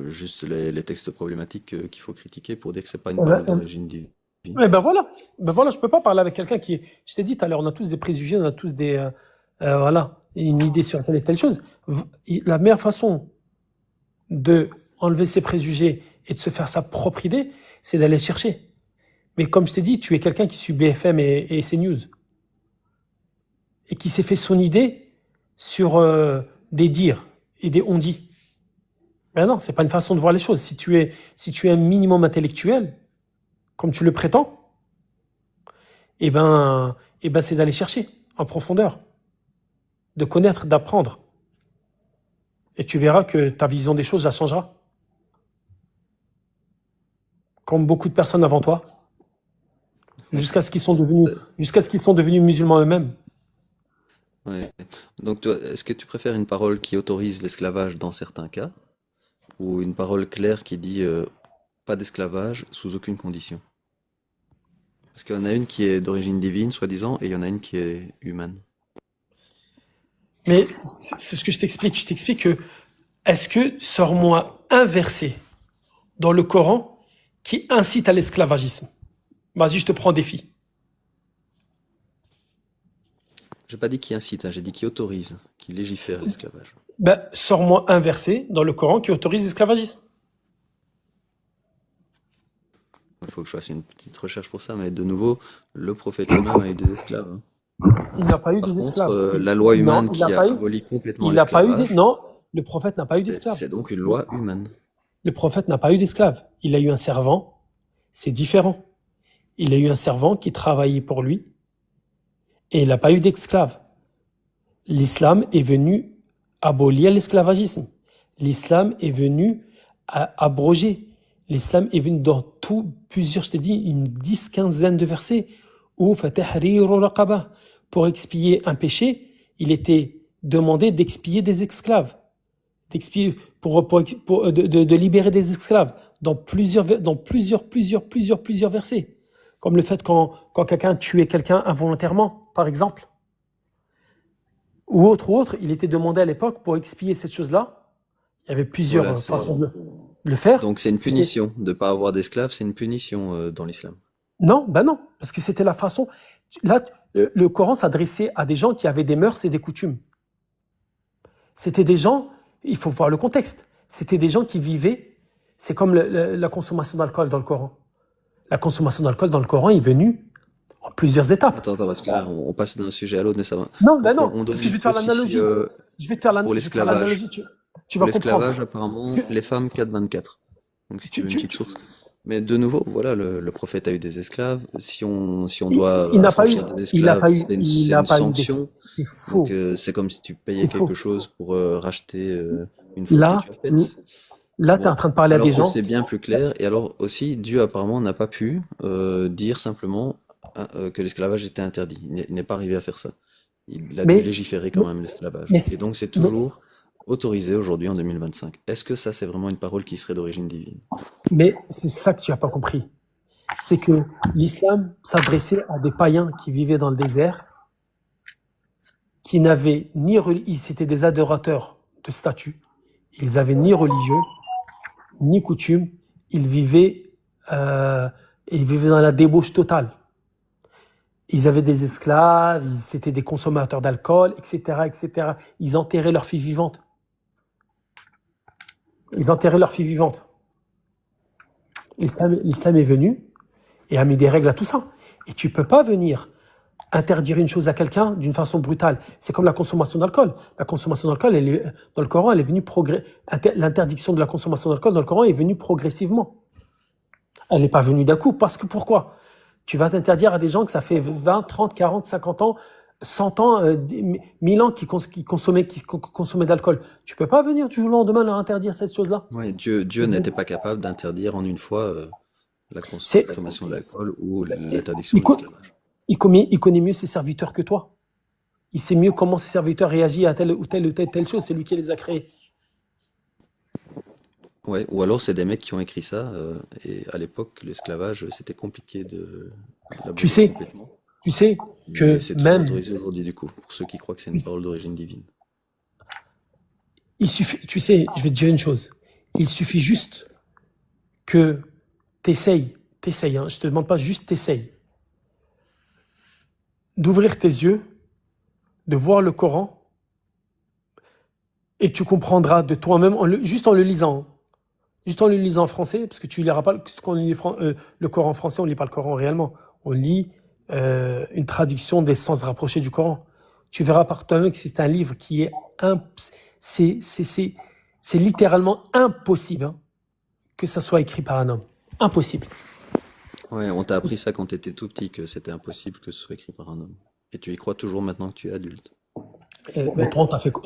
juste les textes problématiques qu'il faut critiquer pour dire que c'est pas une Eh ben, parole d'origine divine. ben voilà. Ben voilà, je peux pas parler avec quelqu'un qui. Je t'ai dit tout à l'heure, on a tous des préjugés, on a tous voilà, une idée sur telle et telle chose. La meilleure façon de enlever ses préjugés et de se faire sa propre idée, c'est d'aller chercher. Mais comme je t'ai dit, tu es quelqu'un qui suit BFM et CNews et qui s'est fait son idée sur des dires et des on-dit. Ben non, c'est pas une façon de voir les choses. Si tu es un minimum intellectuel, comme tu le prétends, c'est d'aller chercher en profondeur, de connaître, d'apprendre. Et tu verras que ta vision des choses, ça changera. Comme beaucoup de personnes avant toi, jusqu'à ce qu'ils sont devenus, Euh, jusqu'à ce qu'ils sont devenus musulmans eux-mêmes. ouais. Donc toi, est-ce que tu préfères une parole qui autorise l'esclavage dans certains cas, ou une parole claire qui dit pas d'esclavage sous aucune condition? Parce qu'il y en a une qui est d'origine divine, soi-disant, et il y en a une qui est humaine. Mais c'est ce que je t'explique. Je t'explique que, est-ce que, sors-moi un verset dans le Coran qui incite à l'esclavagisme? Vas-y, je te prends en défi. J'ai pas dit qui incite, hein, j'ai dit qui autorise, qui légifère l'esclavage. Ben, sors-moi un verset dans le Coran qui autorise l'esclavagisme. Il faut que je fasse une petite recherche pour ça, mais de nouveau, le prophète lui-même a eu des esclaves, hein. Il n'a pas eu Par des contre, esclaves. la loi Non, humaine il n'a qui a pas eu. aboli complètement Il n'a pas eu des. l'esclavage, Non, le prophète n'a pas eu c'est d'esclaves. c'est donc une loi humaine. Le prophète n'a pas eu d'esclaves. Il a eu un servant. C'est différent. Il a eu un servant qui travaillait pour lui et il n'a pas eu d'esclaves. L'islam est venu abolir l'esclavagisme. L'islam est venu abroger. L'islam est venu dans plusieurs, je t'ai dit, une 10, 15 de versets où fatahriru raqaba. Pour expier un péché, il était demandé d'expier des esclaves, d'expier de libérer des esclaves dans plusieurs versets. Comme le fait quand quelqu'un tuait quelqu'un involontairement, par exemple, ou autre, il était demandé à l'époque pour expier cette chose-là. Il y avait plusieurs Voilà, façons de le faire. donc c'est une C'était punition. De ne pas avoir d'esclaves, c'est une punition dans l'islam. Non, ben non, parce que c'était la façon. Là, le Coran s'adressait à des gens qui avaient des mœurs et des coutumes. C'était des gens, il faut voir le contexte, c'était des gens qui vivaient, c'est comme la consommation d'alcool dans le Coran. La consommation d'alcool dans le Coran est venue en plusieurs étapes. Attends, parce que là, on passe d'un sujet à l'autre, mais ça va. Non, ben Donc non, on parce donne que je vais te faire aussi l'analogie. Je vais te faire pour je vais te faire l'esclavage. l'analogie, tu Pour vas comprendre. l'esclavage, apparemment, Tu, les femmes 4-24. Donc si tu tu, veux une tu, petite tu- source. Mais de nouveau, voilà, le prophète a eu des esclaves. Si on il doit il n'a pas eu, affranchir des il n'a esclaves, pas eu, c'est il n'a une pas eu des. sanction. C'est Donc faux, c'est comme si tu payais c'est quelque faux. chose pour racheter une faute que Là, tu as faite. là, tu es en Bon, train de parler à des alors que gens. c'est bien plus clair. Et alors aussi, Dieu apparemment n'a pas pu dire simplement que l'esclavage était interdit. Il n'est pas arrivé à faire ça. Il a dû Mais, légiférer quand mais, même l'esclavage. mais, Et donc c'est mais, toujours autorisé aujourd'hui en 2025. Est-ce que ça c'est vraiment une parole qui serait d'origine divine? mais c'est ça que tu n'as pas compris. C'est que l'islam s'adressait à des païens qui vivaient dans le désert, qui n'avaient c'était des adorateurs de statues. Ils avaient ni religieux, ni coutume. Ils vivaient, euh, ils vivaient dans la débauche totale. Ils avaient des esclaves, c'était des consommateurs d'alcool, etc., etc. Ils enterraient leurs filles vivantes. Ils enterraient leurs filles vivantes. L'islam est venu et a mis des règles à tout ça. Et tu peux pas venir interdire une chose à quelqu'un d'une façon brutale. C'est comme la consommation d'alcool. La consommation d'alcool, dans le Coran, elle est venue l'interdiction de la consommation d'alcool dans le Coran est venue progressivement. Elle n'est pas venue d'un coup. Parce que pourquoi? Tu vas t'interdire à des gens que ça fait 20, 30, 40, 50 ans, 100 ans, 1000 ans qui consommaient d'alcool. Tu peux pas venir du jour au lendemain leur interdire cette chose-là. Ouais, Dieu n'était pas capable d'interdire en une fois la C'est, consommation de l'alcool ou l'interdiction il, de co- l'esclavage. il connaît mieux ses serviteurs que toi. Il sait mieux comment ses serviteurs réagissent à telle chose. C'est lui qui les a créés. Ouais, ou alors c'est des mecs qui ont écrit ça, et à l'époque, l'esclavage, c'était compliqué de Tu l'abolir sais, complètement. tu sais Mais que c'est toujours même, autorisé aujourd'hui, du coup, pour ceux qui croient que c'est une parole d'origine divine. il suffit, tu sais, je vais te dire une chose. Il suffit juste que t'essayes, hein, je te demande pas juste t'essayes, d'ouvrir tes yeux, de voir le Coran, et tu comprendras de toi-même, juste en le lisant. Hein. Juste en le lisant en français, parce que tu ne liras pas, quand on lit le Coran en français, on ne lit pas le Coran réellement. On lit une traduction des sens rapprochés du Coran. Tu verras par toi-même que c'est un livre qui est... c'est littéralement impossible hein, que ça soit écrit par un homme. Impossible. Ouais, on t'a appris ça quand t'étais tout petit, que c'était impossible que ce soit écrit par un homme. Et tu y crois toujours maintenant que tu es adulte. Mais toi,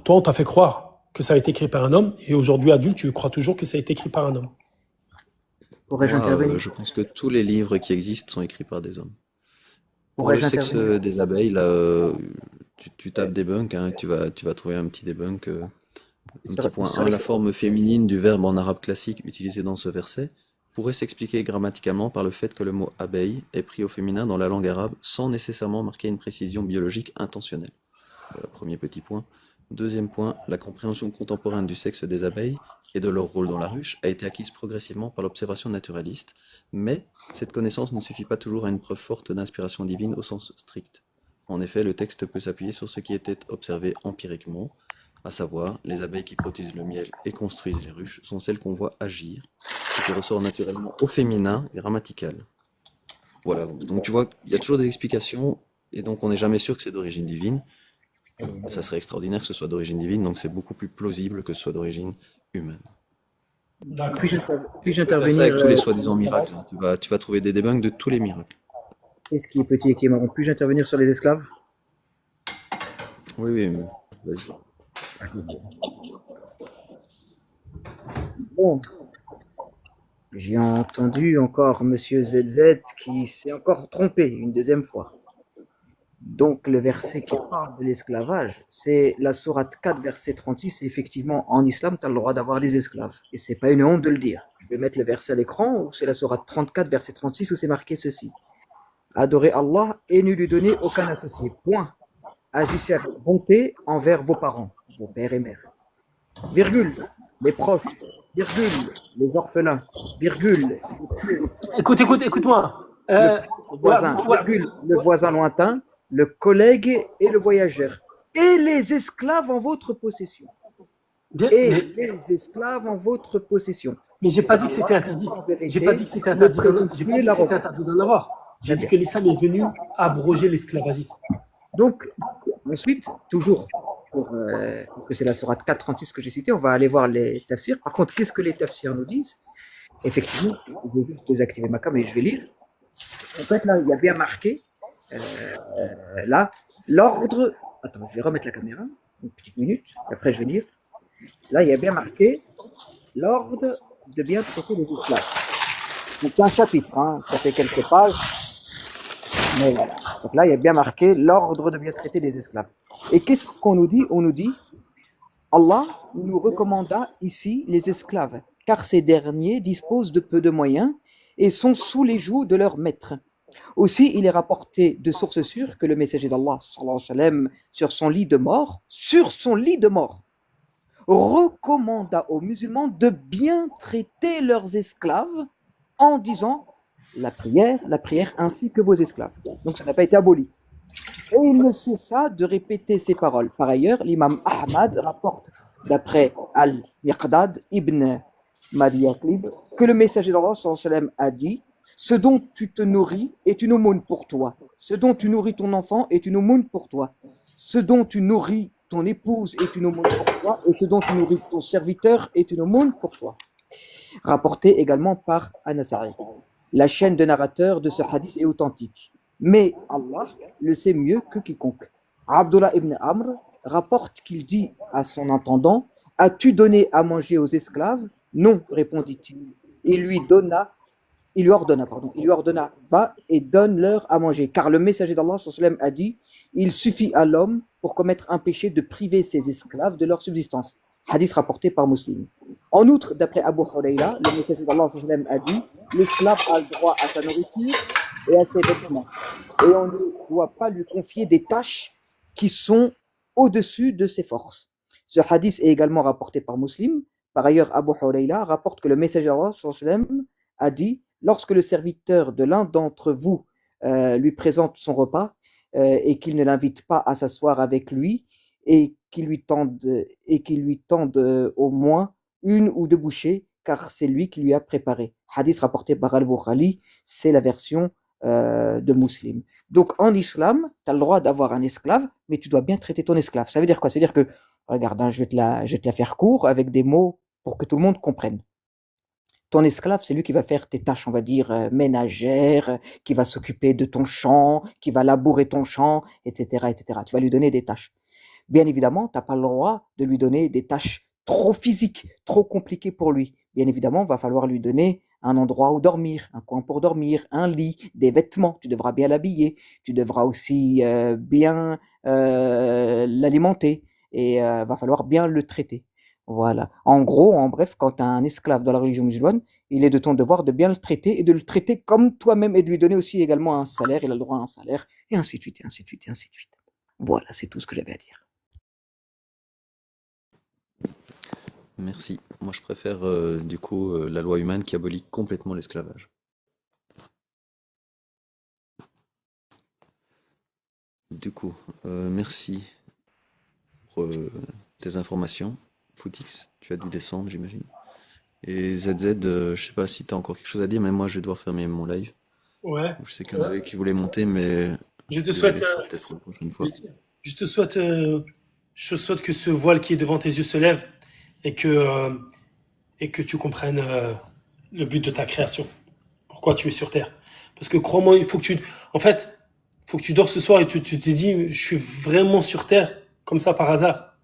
on t'a fait croire que ça a été écrit par un homme, et aujourd'hui, adulte, tu crois toujours que ça a été écrit par un homme. Pourrais-je Moi, intervenir? je pense que tous les livres qui existent sont écrits par des hommes. Pour le Pourrais-je sexe intervenir? des abeilles, là, tu tapes debunk, hein, tu vas trouver un petit debunk Petit point 1, la forme féminine du verbe en arabe classique utilisé dans ce verset pourrait s'expliquer grammaticalement par le fait que le mot abeille est pris au féminin dans la langue arabe sans nécessairement marquer une précision biologique intentionnelle. Voilà, premier petit point. Deuxième point, la compréhension contemporaine du sexe des abeilles et de leur rôle dans la ruche a été acquise progressivement par l'observation naturaliste, mais cette connaissance ne suffit pas toujours à une preuve forte d'inspiration divine au sens strict. En effet, le texte peut s'appuyer sur ce qui était observé empiriquement, à savoir, les abeilles qui produisent le miel et construisent les ruches sont celles qu'on voit agir, ce qui ressort naturellement au féminin grammatical. Voilà, donc tu vois, il y a toujours des explications, et donc on n'est jamais sûr que c'est d'origine divine. Ça serait extraordinaire que ce soit d'origine divine, donc c'est beaucoup plus plausible que ce soit d'origine humaine. D'accord. Puis-je Et tu peux faire ça intervenir avec tous les soi-disant miracles, hein. Tu vas trouver des debunks de tous les miracles. qu'est-ce qui est petit et qui est marron? Puis-je intervenir sur les esclaves? Oui, oui, mais vas-y. Bon, j'ai entendu encore Monsieur ZZ qui s'est encore trompé une deuxième fois. Donc le verset qui parle de l'esclavage, c'est la sourate 4, verset 36. Et effectivement, en islam, tu as le droit d'avoir des esclaves. Et c'est pas une honte de le dire. Je vais mettre le verset à l'écran, ou c'est la sourate 34, verset 36, où c'est marqué ceci. Adorez Allah et ne lui donnez aucun associé. Point. Agissez avec bonté envers vos parents, vos pères et mères. Virgule, les proches. Virgule, les orphelins. Virgule, Écoute-moi. le voisin. Virgule, le voisin lointain, le collègue et le voyageur. Et les esclaves en votre possession. Et les esclaves en votre possession. Mais j'ai pas dit que c'était interdit. J'ai pas dit que c'était interdit d'en avoir. J'ai dit que l'islam est venu abroger l'esclavagisme. Donc, ensuite, toujours, parce que c'est la sourate 436 que j'ai citée, on va aller voir les tafsirs. Par contre, qu'est-ce que les tafsirs nous disent? Effectivement, je vais juste désactiver ma caméra et je vais lire. En fait, là, il y a bien marqué, là, l'ordre. Attends, je vais remettre la caméra, une petite minute, après je vais lire. Là, il y a bien marqué l'ordre de bien traiter les esclaves. Donc, c'est un chapitre, hein, ça fait quelques pages. Mais voilà. Donc là, il y a bien marqué l'ordre de bien traiter les esclaves. Et qu'est-ce qu'on nous dit? On nous dit, Allah nous recommanda ici les esclaves, car ces derniers disposent de peu de moyens et sont sous les joues de leur maître. Aussi, il est rapporté de sources sûres que le messager d'Allah, sallallahu alayhi wa sallam, sur son lit de mort, recommanda aux musulmans de bien traiter leurs esclaves en disant la prière ainsi que vos esclaves. Donc ça n'a pas été aboli. Et il ne cessa de répéter ces paroles. Par ailleurs, l'imam Ahmad rapporte d'après Al-Miqdad ibn Madiyaqlib que le messager d'Allah sallallahu alayhi wa sallam a dit: ce dont tu te nourris est une aumône pour toi. Ce dont tu nourris ton enfant est une aumône pour toi. Ce dont tu nourris ton épouse est une aumône pour toi. Et ce dont tu nourris ton serviteur est une aumône pour toi. Rapporté également par An-Nasa'i. La chaîne de narrateurs de ce hadith est authentique. Mais Allah le sait mieux que quiconque. Abdullah ibn Amr rapporte qu'il dit à son intendant: as-tu donné à manger aux esclaves? Non, répondit-il. Il lui ordonna, va et donne-leur à manger. Car le messager d'Allah sallam a dit: il suffit à l'homme pour commettre un péché de priver ses esclaves de leur subsistance. Hadith rapporté par Muslim. En outre, d'après Abu Hurayra, le messager d'Allah sallam a dit: l'esclave a le droit à sa nourriture et à ses vêtements. Et on ne doit pas lui confier des tâches qui sont au-dessus de ses forces. Ce hadith est également rapporté par Muslim. Par ailleurs, Abu Hurayra rapporte que le messager d'Allah sallam a dit: lorsque le serviteur de l'un d'entre vous lui présente son repas et qu'il ne l'invite pas à s'asseoir avec lui et qu'il lui tende au moins une ou deux bouchées, car c'est lui qui lui a préparé. Hadith rapporté par Al-Bukhari, c'est la version de Muslim. Donc en islam, tu as le droit d'avoir un esclave, mais tu dois bien traiter ton esclave. Ça veut dire quoi? Ça veut dire que, regarde, hein, je vais te la faire court avec des mots pour que tout le monde comprenne. Ton esclave, c'est lui qui va faire tes tâches, on va dire, ménagères, qui va s'occuper de ton champ, qui va labourer ton champ, etc., etc. Tu vas lui donner des tâches. Bien évidemment, tu n'as pas le droit de lui donner des tâches trop physiques, trop compliquées pour lui. Bien évidemment, il va falloir lui donner un endroit où dormir, un coin pour dormir, un lit, des vêtements. Tu devras bien l'habiller. Tu devras aussi bien l'alimenter et va falloir bien le traiter. Voilà. En gros, en bref, quand tu as un esclave dans la religion musulmane, il est de ton devoir de bien le traiter et de le traiter comme toi-même et de lui donner aussi également un salaire. Il a le droit à un salaire, et ainsi de suite, et ainsi de suite, et ainsi de suite. Voilà, c'est tout ce que j'avais à dire. Merci. Moi, je préfère du coup la loi humaine qui abolit complètement l'esclavage. Du coup, merci pour tes informations. Footix, tu as dû descendre, j'imagine. Et ZZ, je sais pas si tu as encore quelque chose à dire, mais moi, je vais devoir fermer mon live. Ouais. Je sais qu'il y en avait qui voulaient monter, mais Je te souhaite, désolé, ce sera peut-être une prochaine fois. je te souhaite, je souhaite que ce voile qui est devant tes yeux se lève et et que tu comprennes le but de ta création. Pourquoi tu es sur Terre. Parce que crois-moi, en fait, faut que tu dors ce soir et tu te dis, je suis vraiment sur Terre, comme ça par hasard.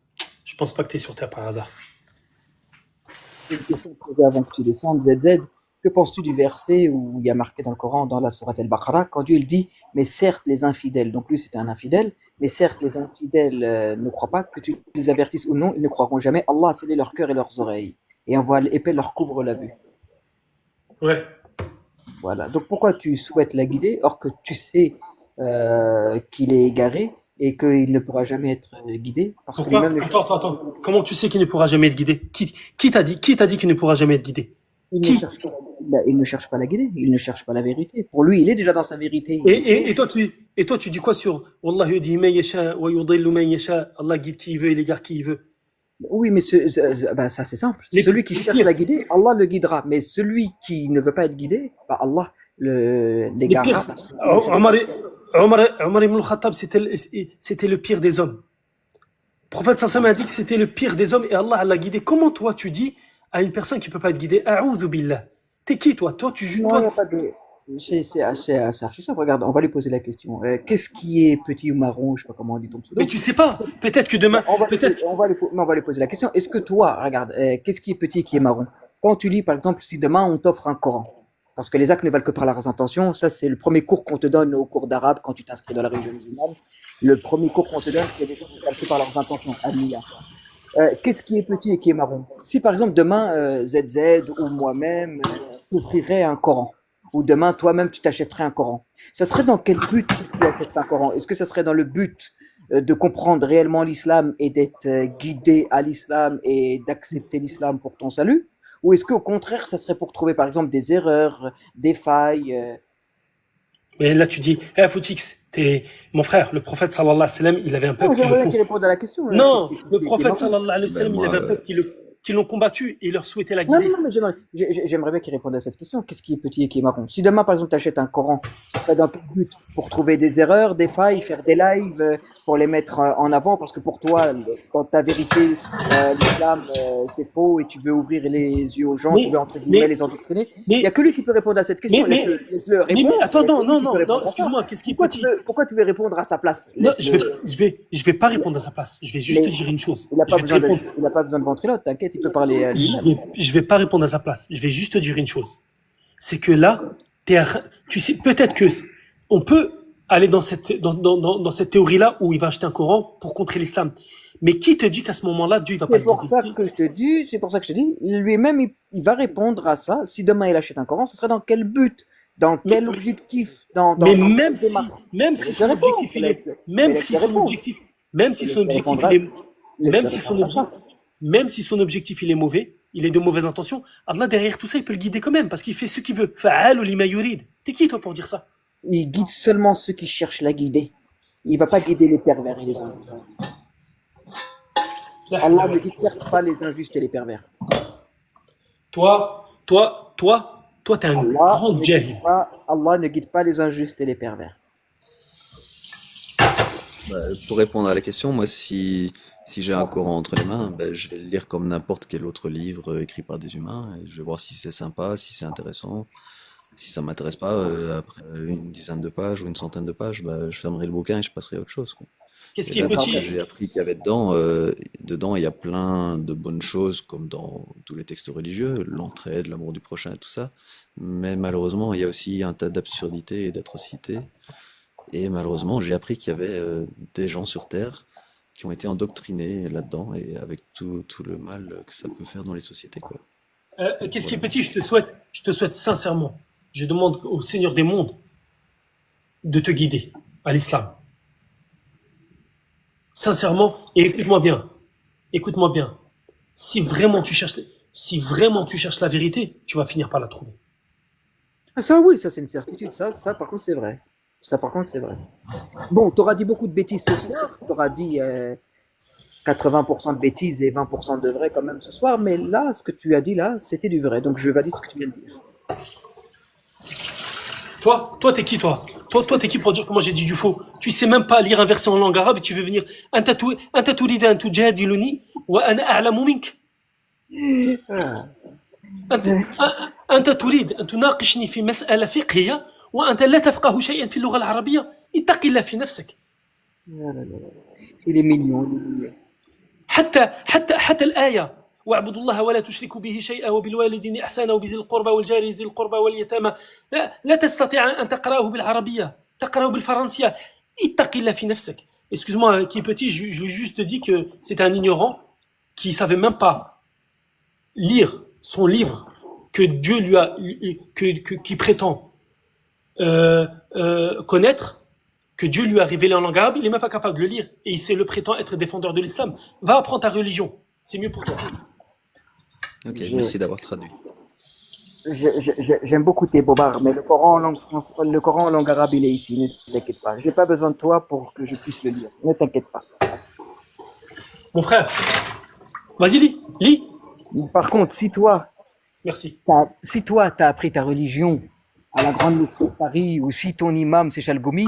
Je pense pas que tu es sur Terre par hasard. Une question posée avant que tu descendes, ZZ. Que penses-tu du verset où il y a marqué dans le Coran, dans la sourate Al-Baqarah, quand Dieu il dit, mais certes les infidèles, donc lui c'était un infidèle, mais certes les infidèles ne croient pas, que tu les avertisses ou non, ils ne croiront jamais. Allah a scellé leur cœur et leurs oreilles, et un voile épais leur couvre la vue. Ouais. Voilà. Donc pourquoi tu souhaites la guider, or que tu sais qu'il est égaré et qu'il ne pourra jamais être guidé, parce que lui-même Pourquoi? ne cherche, Attends. Comment tu sais qu'il ne pourra jamais être guidé? Qui t'a dit qu'il ne pourra jamais être guidé? il ne Qui? cherche pas, il ne cherche pas la guider, il ne cherche pas la vérité. Pour lui, il est déjà dans sa vérité, il sait. Et toi, tu dis quoi sur Wallah yudi man yasha wa yudillu man yasha. Allah guide qui il veut, il égare qui il veut. Oui, mais ben, ça c'est simple. Les, Celui qui les cherche pires, la guider, Allah le guidera. Mais celui qui ne veut pas être guidé, ben, Allah les pires. l'égarera parce qu'il ne cherche pas. Omar, Omar ibn al-Khattab, c'était le pire des hommes. Le prophète Sassam a dit que c'était le pire des hommes et Allah l'a guidé. Comment toi, tu dis à une personne qui ne peut pas être guidée, A'udhu billah. T'es qui, toi? Toi, tu juges, Non, il n'y toi. a pas de. C'est archi simple. Regarde, on va lui poser la question. Qu'est-ce qui est petit ou marron? Je sais pas comment on dit ton Mais pseudo. tu sais pas. Peut-être que demain, peut-être. On va lui poser la question. Est-ce que toi, regarde, qu'est-ce qui est petit et qui est marron? Quand tu lis, par exemple, si demain on t'offre un Coran, parce que les actes ne valent que par leurs intentions, ça c'est le premier cours qu'on te donne au cours d'arabe quand tu t'inscris dans la religion musulmane. Le premier cours qu'on te donne, c'est les actes ne valent que par leurs intentions. Admiyah. Qu'est-ce qui est petit et qui est marron? Si par exemple demain ZZ ou moi-même t'offrirais un Coran, ou demain toi-même tu t'achèterais un Coran, ça serait dans quel but que tu achètes un Coran? Est-ce que ça serait dans le but de comprendre réellement l'islam et d'être guidé à l'islam et d'accepter l'islam pour ton salut? Ou est-ce qu'au contraire, ça serait pour trouver par exemple des erreurs, des failles Mais là, tu dis, Foutix, t'es mon frère, le prophète sallallahu alayhi wa sallam, il avait un Non, peuple qui le j'aimerais bien con. qu'il réponde à la question. Qu'est-ce Non, le qui est prophète marron? sallallahu alayhi wa Ben sallam, il moi, avait un peuple qui l'ont combattu et il leur souhaitait la Non, non, guider. non, mais j'aimerais bien qu'il réponde à cette question. Qu'est-ce qui est petit et qui est marron? Si demain, par exemple, tu achètes un Coran, ce serait dans quel but? Pour trouver des erreurs, des failles, faire des lives, pour les mettre en avant, parce que pour toi, dans ta vérité, l'islam, c'est faux et tu veux ouvrir les yeux aux gens, tu veux Mais, entre guillemets mais, les endoctriner. Il n'y a mais, que lui qui peut répondre à cette question. mais, Laisse-le répondre. attends, Il n'y a que lui qui peut non, répondre à ça. excuse-moi, qu'est-ce qui est petit? Pourquoi tu veux répondre à sa place? Non, Laisse-le. je vais pas répondre à sa place. Je vais juste te Mais dire une chose. il n'a Je pas vais te besoin répondre. il a pas besoin de ventriloque, t'inquiète, il peut parler à lui-même. Je vais pas répondre à sa place. Je vais juste te dire une chose. C'est que là, tu sais, peut-être que on peut aller dans cette théorie-là où il va acheter un Coran pour contrer l'islam. Mais qui te dit qu'à ce moment-là, Dieu, il va pas C'est le pour ça guider? que je te dis, c'est pour ça que je te dis, lui-même, il va répondre à ça. Si demain il achète un Coran, ce serait dans quel but? Dans Mais, quel objectif? mais Dans quelle démarche? même si Laisse-le son répondre, objectif, il est, mais même si laisse-le son répondre. objectif, même si son Laisse-le objectif, répondre il est, même laisse-le si son répondre à objectif, ça. même si son objectif, il est mauvais, il est de mauvaises intentions, Allah, derrière tout ça, il peut le guider quand même, parce qu'il fait ce qu'il veut. Fa'al lima yurid. T'es qui, toi, pour dire ça? Il guide seulement ceux qui cherchent la guider. Il va pas guider les pervers et les injustes. Allah ne guide certes pas les injustes et les pervers. T'es un grand jahil. Allah ne guide pas les injustes et les pervers. bah, pour répondre à la question, moi, si j'ai un Coran entre les mains, bah, je vais le lire comme n'importe quel autre livre écrit par des humains. Et je vais voir si c'est sympa, si c'est intéressant. Si ça m'intéresse pas, après une dizaine de pages ou une centaine de pages, bah, je fermerai le bouquin et je passerai à autre chose, quoi. Qu'est-ce Et qui est là, de ce que petit? j'ai appris qu'il y avait dedans, il y a plein de bonnes choses, comme dans tous les textes religieux, l'entraide, l'amour du prochain et tout ça. Mais malheureusement, il y a aussi un tas d'absurdités et d'atrocités. Et malheureusement, j'ai appris qu'il y avait des gens sur Terre, qui ont été endoctrinés là-dedans et avec tout le mal que ça peut faire dans les sociétés, quoi. Qu'est-ce qui est Voilà. petit, je te souhaite sincèrement, je demande au Seigneur des mondes de te guider à l'islam. Sincèrement, et écoute-moi bien. Si vraiment tu cherches, si vraiment tu cherches la vérité, tu vas finir par la trouver. Ah, ça, oui, ça, c'est une certitude. Ça, par contre, c'est vrai. Ça, par contre, c'est vrai. Bon, tu auras dit beaucoup de bêtises ce soir. Tu auras dit 80% de bêtises et 20% de vrai quand même ce soir. Mais là, ce que tu as dit là, c'était du vrai. Donc, je valide ce que tu viens de dire. Toi, t'es qui, toi? Toi, t'es qui pour dire que moi j'ai dit du faux? Tu sais même pas lire un verset en langue arabe et tu veux venir. أنت تريد أن تجادلني وأنا أعلم منك. Ah, أنت أنت تريد أن تناقشني في مسألة فقهية وأنت لا تفقه شيئا في اللغة العربية. اتق الله في نفسك. là, là, là, là. Il est mignon, il est mignon. حتى الآية واعبدوا الله ولا تشركوا به شيئا وبالوالدين إحسانا وبذي القربى والجار ذي القربى واليتامى لا تستطيع أن تقرأه بالعربية تقرأه بالفرنسية اتق الله في نفسك. Excuse-moi, qui est petit, je lui ai juste dit que c'était un ignorant qui savait même pas lire son livre que Dieu lui a, qui prétend connaître, que Dieu lui a révélé en langue arabe, il est même pas capable de le lire et il se le prétend être défendeur de l'islam. Va apprendre ta religion, c'est mieux pour toi. Ok, Je- merci d'avoir traduit. J'aime beaucoup tes bobards, mais le Coran en langue le Coran en langue arabe, il est ici. Ne t'inquiète pas. J'ai pas besoin de toi pour que je puisse le lire. Ne t'inquiète pas. Mon frère, vas-y lis. Par contre, Merci. si toi, t'as appris ta religion à la Grande Mosquée de Paris ou si ton imam c'est Chalgoumi,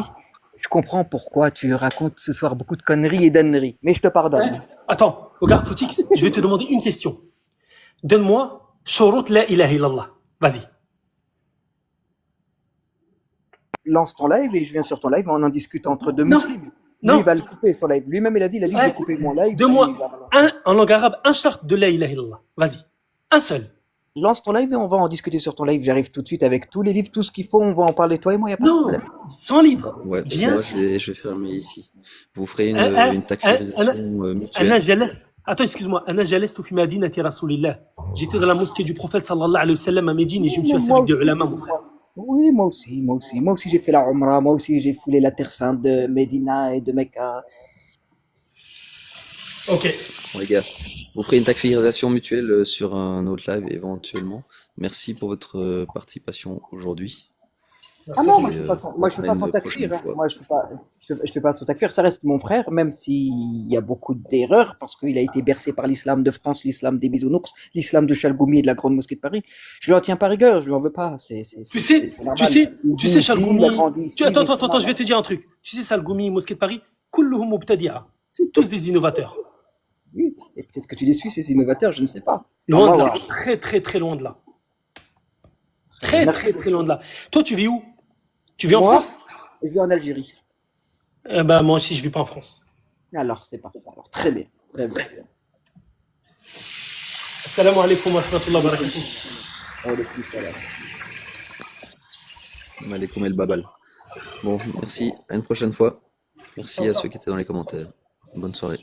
je comprends pourquoi tu racontes ce soir beaucoup de conneries et d'âneries. Mais je te pardonne. Attends, regarde, Foutix, je vais te demander une question. Donne-moi Shurut la ilaha illallah. Vas-y. Lance ton live et je viens sur ton live, on en discute entre deux Non. musulmans. Lui, Non. il va le couper son live. Lui-même, il a dit, je vais couper mon live. Donne-moi Et il va balancer. en langue arabe, un charte de la ilaha illallah. Vas-y. Un seul. Lance ton live et on va en discuter sur ton live. J'arrive tout de suite avec tous les livres, tout ce qu'il faut. On va en parler, toi et moi, il n'y a pas de Non, problème. sans livre. Ouais, Viens. moi je vais fermer ici. Vous ferez une takfirisation mutuelle. أنا جلست. Attends, excuse-moi. أنا جلست في مدينة رسول الله. J'étais dans la mosquée du prophète sallallahu alayhi wa sallam à Médine et je me suis assis avec des ulama, mon frère. Oui, moi aussi. Moi aussi, j'ai fait la Umrah. Moi aussi, j'ai foulé la terre sainte de Médina et de Mecca. Ok. Bon, les gars, vous ferez une takfirisation mutuelle sur un autre live éventuellement. Merci pour votre participation aujourd'hui. Ah non, Et, moi je fais pas une son takfir. prochaine Hein. fois. Moi je fais pas son takfir. Ça reste mon frère, même s'il y a beaucoup d'erreurs parce qu'il a été bercé par l'islam de France, l'islam des bisounours, l'islam de Chalgoumi et de la Grande Mosquée de Paris. Je lui en tiens pas rigueur, je lui en veux pas. Tu sais, Chalgoumi. Attends, je vais te dire un truc. Tu sais, Chalgoumi, mosquée de Paris, kulluhum mubtadi'a. C'est tous des innovateurs. Oui, et peut-être que tu les suis, ces innovateurs, je ne sais pas. Loin On de va là. voir. Très loin de là. Merci. Très loin de là. Toi, tu vis où? Tu vis en Moi, France? je vis en Algérie. Moi aussi, je vis pas en France. Alors, c'est parfait. Alors, très bien. Très bien. Assalamu alaikum wa rahmatullahi wa barakatuh. On est plus là. Malaikum el babal. Bon, merci. À une prochaine fois. Merci à ceux qui étaient dans les commentaires. Bonne soirée.